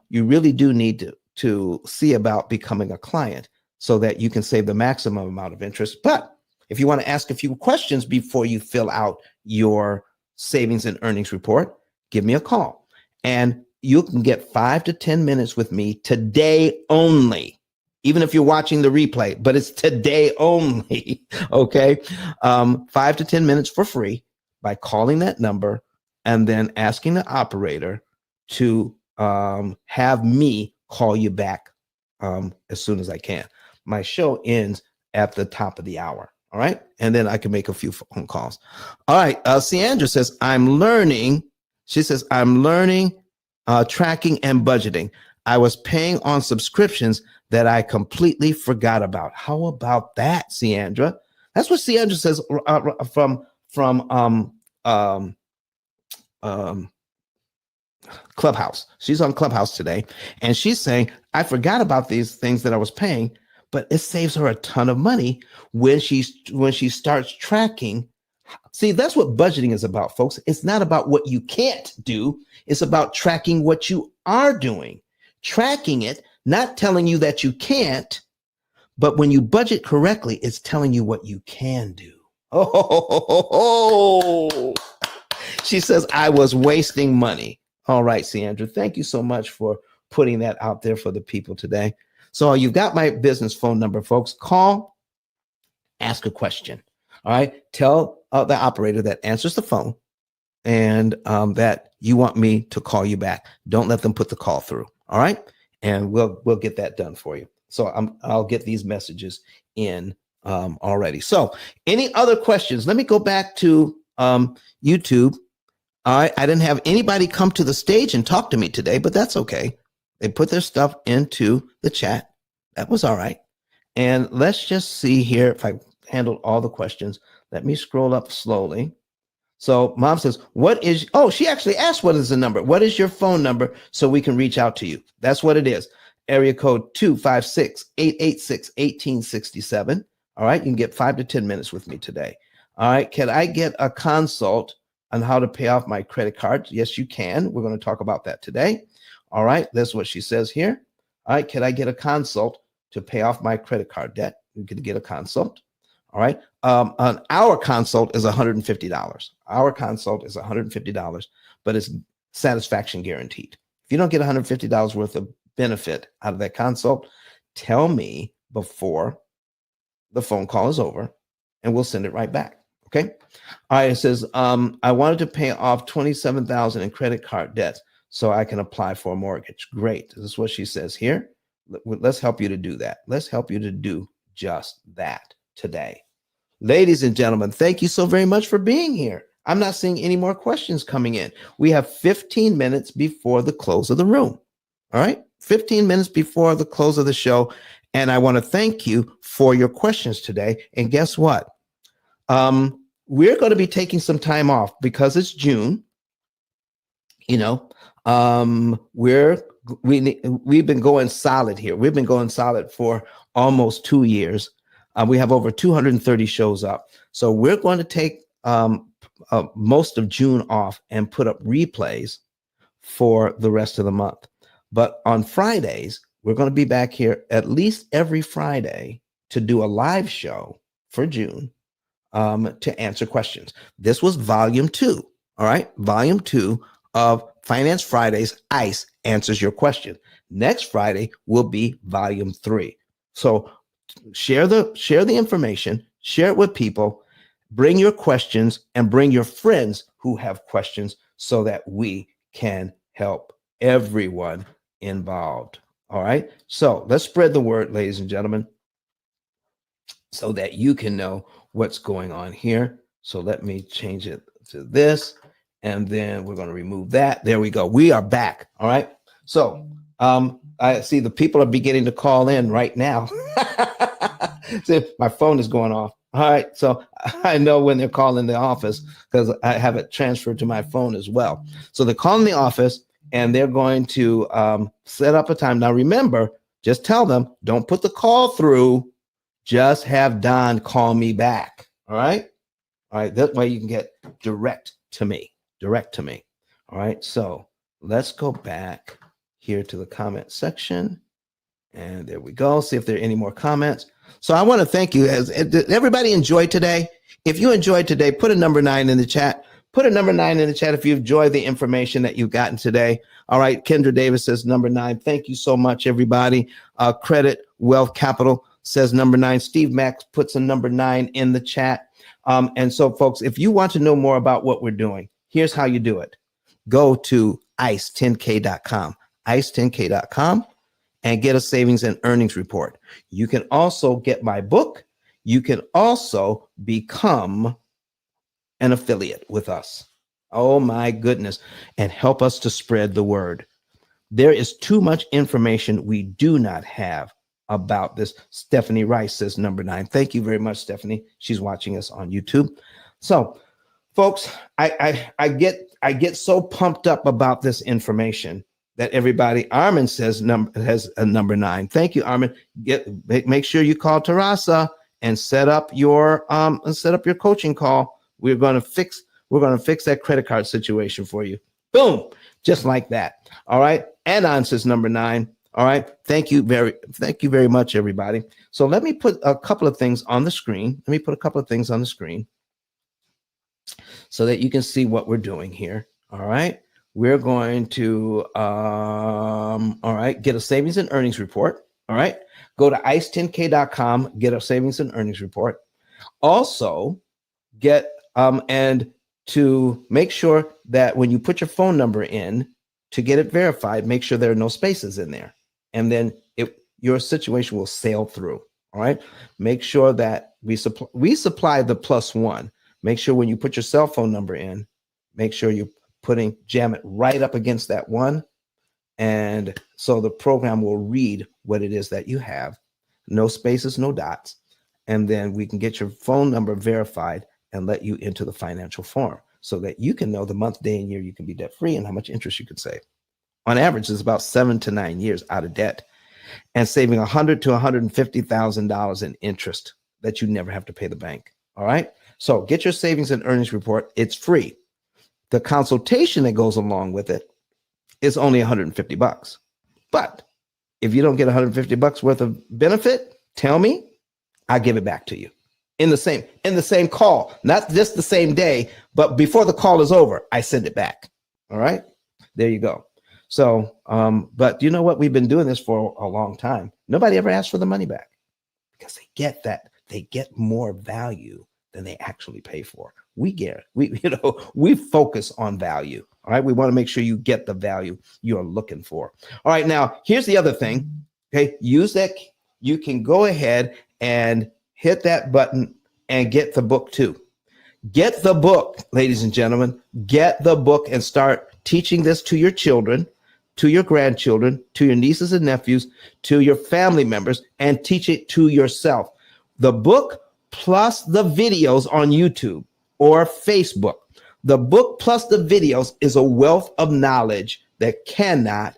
you really do need to see about becoming a client so that you can save the maximum amount of interest. But if you want to ask a few questions before you fill out your savings and earnings report, give me a call, and you can get 5 to 10 minutes with me today only, even if you're watching the replay, but it's today only. Okay. 5 to 10 minutes for free by calling that number and then asking the operator to have me call you back as soon as I can. My show ends at the top of the hour. All right. And then I can make a few phone calls. All right. Ciandra says, I'm learning. She says, I'm learning tracking and budgeting. I was paying on subscriptions that I completely forgot about. How about that, Ciandra? That's what Ciandra says from Clubhouse. She's on Clubhouse today, and she's saying, I forgot about these things that I was paying, but it saves her a ton of money when she starts tracking. See, that's what budgeting is about, folks. It's not about what you can't do. It's about tracking what you are doing, tracking it, not telling you that you can't, but when you budget correctly, it's telling you what you can do. Oh, she says, I was wasting money. All right, Ciandra, thank you so much for putting that out there for the people today. So you've got my business phone number, folks. Call, ask a question. All right, tell the operator that answers the phone and that you want me to call you back. Don't let them put the call through. All right, and we'll get that done for you. So I'll get these messages in already. So any other questions? Let me go back to YouTube. All right, I didn't have anybody come to the stage and talk to me today, but that's okay. They put their stuff into the chat. That was all right. And let's just see here if I handled all the questions. Let me scroll up slowly. So mom says, she actually asked, what is the number? What is your phone number so we can reach out to you? That's what it is. Area code 256-886-1867. All right, you can get 5 to 10 minutes with me today. All right, can I get a consult on how to pay off my credit card? Yes, you can. We're going to talk about that today. All right, that's what she says here. All right, can I get a consult to pay off my credit card debt? You can get a consult. All right, our consult is $150. Our consult is $150, but it's satisfaction guaranteed. If you don't get $150 worth of benefit out of that consult, tell me before the phone call is over, and we'll send it right back. Okay. All right. It says, I wanted to pay off $27,000 in credit card debts so I can apply for a mortgage. Great. This is what she says here. Let's help you to do that. Let's help you to do just that today. Ladies and gentlemen, thank you so very much for being here. I'm not seeing any more questions coming in. We have 15 minutes before the close of the room. All right. 15 minutes before the close of the show. And I want to thank you for your questions today. And guess what? We're going to be taking some time off because it's June. You know, we've been going solid here. We've been going solid for almost 2 years. We have over 230 shows up. So we're going to take most of June off and put up replays for the rest of the month. But on Fridays, we're going to be back here at least every Friday to do a live show for June. To answer questions. This was volume 2. All right. Volume 2 of Finance Fridays. ICE answers your question. Next Friday will be volume 3. So share the information, share it with people, bring your questions and bring your friends who have questions so that we can help everyone involved. All right. So let's spread the word, ladies and gentlemen, so that you can know what's going on here. So let me change it to this, and then we're going to remove that. There we go. We are back. All right. So I see the people are beginning to call in right now. See, my phone is going off. All right. So I know when they're calling the office because I have it transferred to my phone as well. So they're calling the office and they're going to set up a time. Now, remember, just tell them, don't put the call through. Just have Don call me back. All right. All right. That way you can get direct to me. All right. So let's go back here to the comment section. And there we go. See if there are any more comments. So I want to thank you. Did everybody enjoy today? If you enjoyed today, put a number 9 in the chat. Put a number 9 in the chat if you enjoyed the information that you've gotten today. All right. Kendra Davis says number 9. Thank you so much, everybody. Credit Wealth Capital says number 9. Steve Max puts a number 9 in the chat. And so, folks, if you want to know more about what we're doing, here's how you do it. Go to ice10k.com, ice10k.com, and get a savings and earnings report. You can also get my book. you can also become an affiliate with us. Oh my goodness. And help us to spread the word. There is too much information we do not have about this. Stephanie Rice says number 9. Thank you very much, Stephanie. She's watching us on YouTube. So, folks, I get so pumped up about this information that everybody. Armin says has a number 9. Thank you, Armin. Make sure you call Terasa and set up your coaching call. We're going to fix that credit card situation for you. Boom, just like that. All right. Anon says number 9. All right. Thank you very much, everybody. So let me put a couple of things on the screen. So that you can see what we're doing here. All right. We're going to get a savings and earnings report. All right. Go to ice10k.com, get a savings and earnings report. Also, get and to make sure that when you put your phone number in to get it verified, make sure there are no spaces in there. And then your situation will sail through. All right. Make sure that we supply the +1. Make sure when you put your cell phone number in, make sure you're jam it right up against that 1. And so the program will read what it is that you have. No spaces, no dots. And then we can get your phone number verified and let you into the financial form so that you can know the month, day, and year you can be debt free and how much interest you can save. On average, it's about 7 to 9 years out of debt and saving $100,000 to $150,000 in interest that you never have to pay the bank. All right. So get your savings and earnings report. It's free. The consultation that goes along with it is only $150. But if you don't get $150 worth of benefit, tell me, I'll give it back to you in the same call, not just the same day, but before the call is over, I send it back. All right. There you go. So, but you know what? We've been doing this for a long time. Nobody ever asked for the money back because they get that. They get more value than they actually pay for. We focus on value. All right. We want to make sure you get the value you're looking for. All right. Now, here's the other thing. Okay. Use that. You can go ahead and hit that button and get the book too. Get the book, ladies and gentlemen. Get the book and start teaching this to your children, to your grandchildren, to your nieces and nephews, to your family members, and teach it to yourself. The book plus the videos on YouTube or Facebook. The book plus the videos is a wealth of knowledge that cannot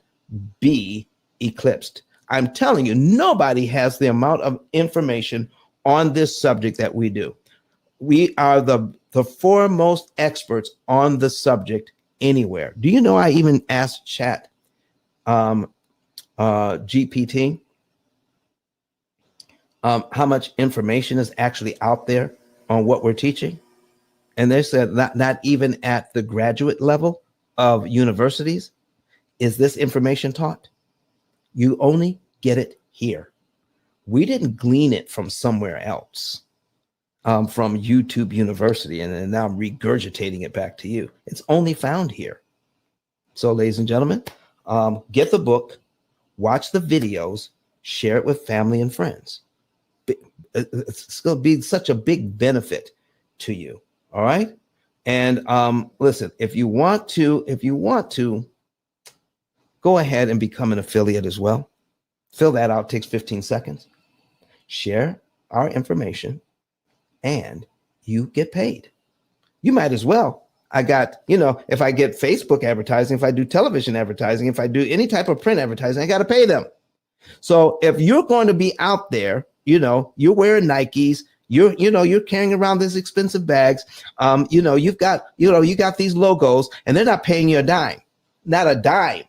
be eclipsed. I'm telling you, nobody has the amount of information on this subject that we do. We are the foremost experts on the subject anywhere. Do you know I even asked Chat GPT how much information is actually out there on what we're teaching? And they said not even at the graduate level of universities is this information taught. You only get it here. We didn't glean it from somewhere else, from YouTube University, and now I'm regurgitating it back to you. It's only found here. So, ladies and gentlemen, get the book, watch the videos, share it with family and friends. It's going to be such a big benefit to you. All right. And listen, if you want to go ahead and become an affiliate as well, fill that out. It takes 15 seconds. Share our information and you get paid. You might as well. I got, if I get Facebook advertising, if I do television advertising, if I do any type of print advertising, I got to pay them. So if you're going to be out there, you're wearing Nikes, you're carrying around these expensive bags, you've got, you got these logos and they're not paying you a dime, not a dime.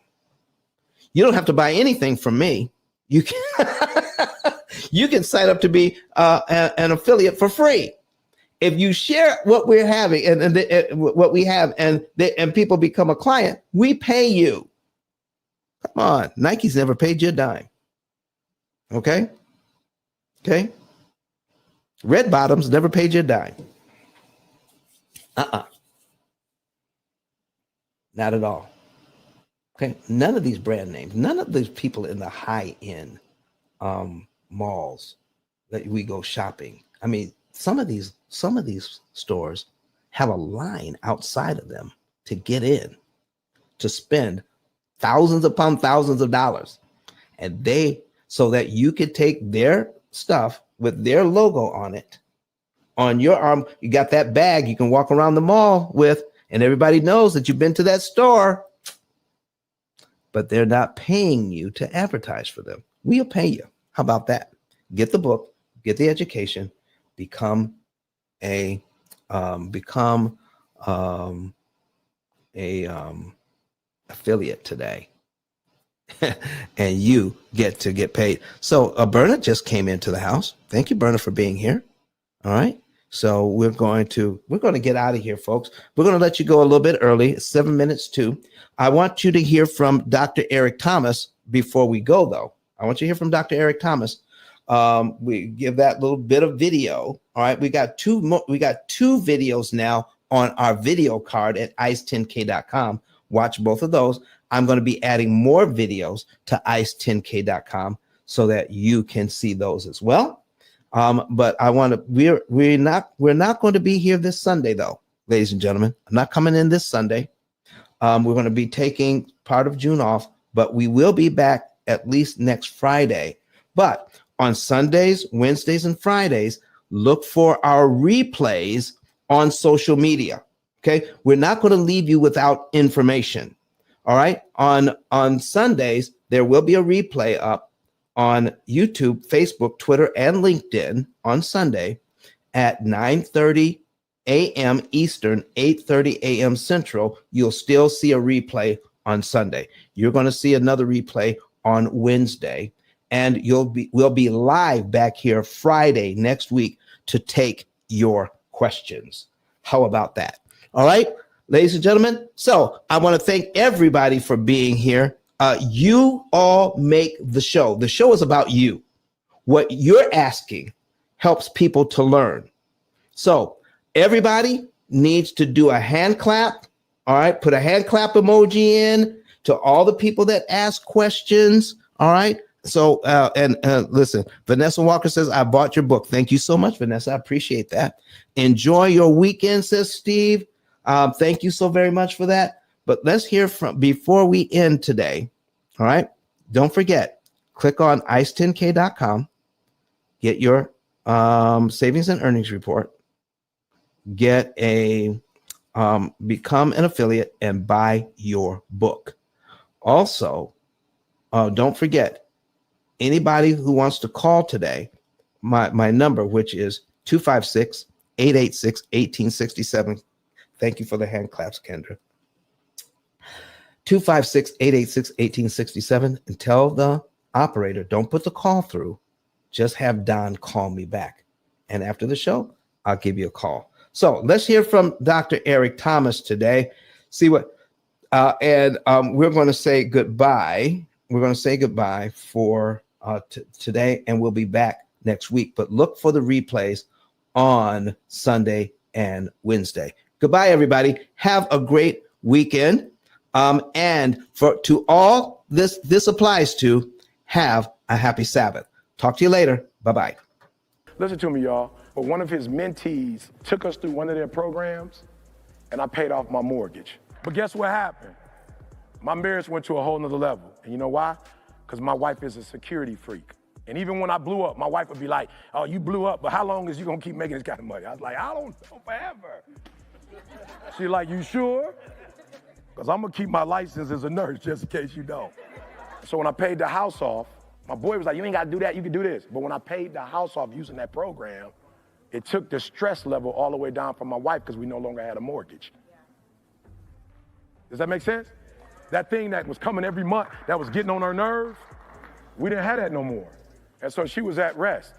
You don't have to buy anything from me. You can, you can sign up to be an affiliate for free. If you share what we're having and what we have and people become a client, we pay you. Come on. Nike's never paid you a dime. Okay. Red Bottoms never paid you a dime. Not at all. Okay. None of these brand names, none of these people in the high end malls that we go shopping I mean, some of these stores have a line outside of them to get in, to spend thousands upon thousands of dollars, and so that you could take their stuff with their logo on it on your arm. You got that bag you can walk around the mall with, and everybody knows that you've been to that store, but they're not paying you to advertise for them. We'll pay you. How about that? Get the book, get the education, become a affiliate today. And you get to get paid. So Berna just came into the house. Thank you, Berna, for being here. All right. So we're going to get out of here, folks. We're going to let you go a little bit early. It's 7 minutes to. I want you to hear from Dr. Eric Thomas before we go, though. I want you to hear from Dr. Eric Thomas. We give that little bit of video. All right. We got two videos now on our video card at ice10k.com. Watch both of those. I'm going to be adding more videos to ice10k.com so that you can see those as well. But I want to, we're not going to be here this Sunday, though, ladies and gentlemen. I'm not coming in this Sunday. We're going to be taking part of June off, but we will be back at least next Friday. But on Sundays, Wednesdays, and Fridays, look for our replays on social media. Okay. We're not going to leave you without information. All right. On Sundays, there will be a replay up on YouTube, Facebook, Twitter, and LinkedIn on Sunday at 9:30 a.m. Eastern, 8:30 a.m. Central. You'll still see a replay on Sunday. You're going to see another replay on Wednesday, and we'll be live back here Friday next week to take your questions. How about that? All right, ladies and gentlemen. So I want to thank everybody for being here. You all make the show. The show is about you. What you're asking helps people to learn. So everybody needs to do a hand clap. All right, put a hand clap emoji in to all the people that ask questions. All right. So, listen, Vanessa Walker says, I bought your book. Thank you so much, Vanessa. I appreciate that. Enjoy your weekend, says Steve. Thank you so very much for that. But let's hear from, before we end today. All right. Don't forget, click on ice10k.com, get your savings and earnings report, get become an affiliate, and buy your book. Also, don't forget, anybody who wants to call today, my number, which is 256-886-1867. Thank you for the hand claps, Kendra. 256-886-1867, and tell the operator, don't put the call through, just have Don call me back. And after the show, I'll give you a call. So let's hear from Dr. Eric Thomas today. See what, we're going to say goodbye. We're going to say goodbye for today, and we'll be back next week. But look for the replays on Sunday and Wednesday. Goodbye, everybody. Have a great weekend. And to all this applies to, have a happy Sabbath. Talk to you later. Bye-bye. Listen to me, y'all. But one of his mentees took us through one of their programs, and I paid off my mortgage. But guess what happened? My marriage went to a whole nother level. And you know why? Because my wife is a security freak. And even when I blew up, my wife would be like, oh, you blew up, but how long is you gonna keep making this kind of money? I was like, I don't know, forever. She's like, you sure? Because I'm gonna keep my license as a nurse just in case you don't. So when I paid the house off, my boy was like, you ain't gotta do that, you can do this. But when I paid the house off using that program, it took the stress level all the way down from my wife because we no longer had a mortgage. Does that make sense? That thing that was coming every month, that was getting on her nerves, we didn't have that no more. And so she was at rest.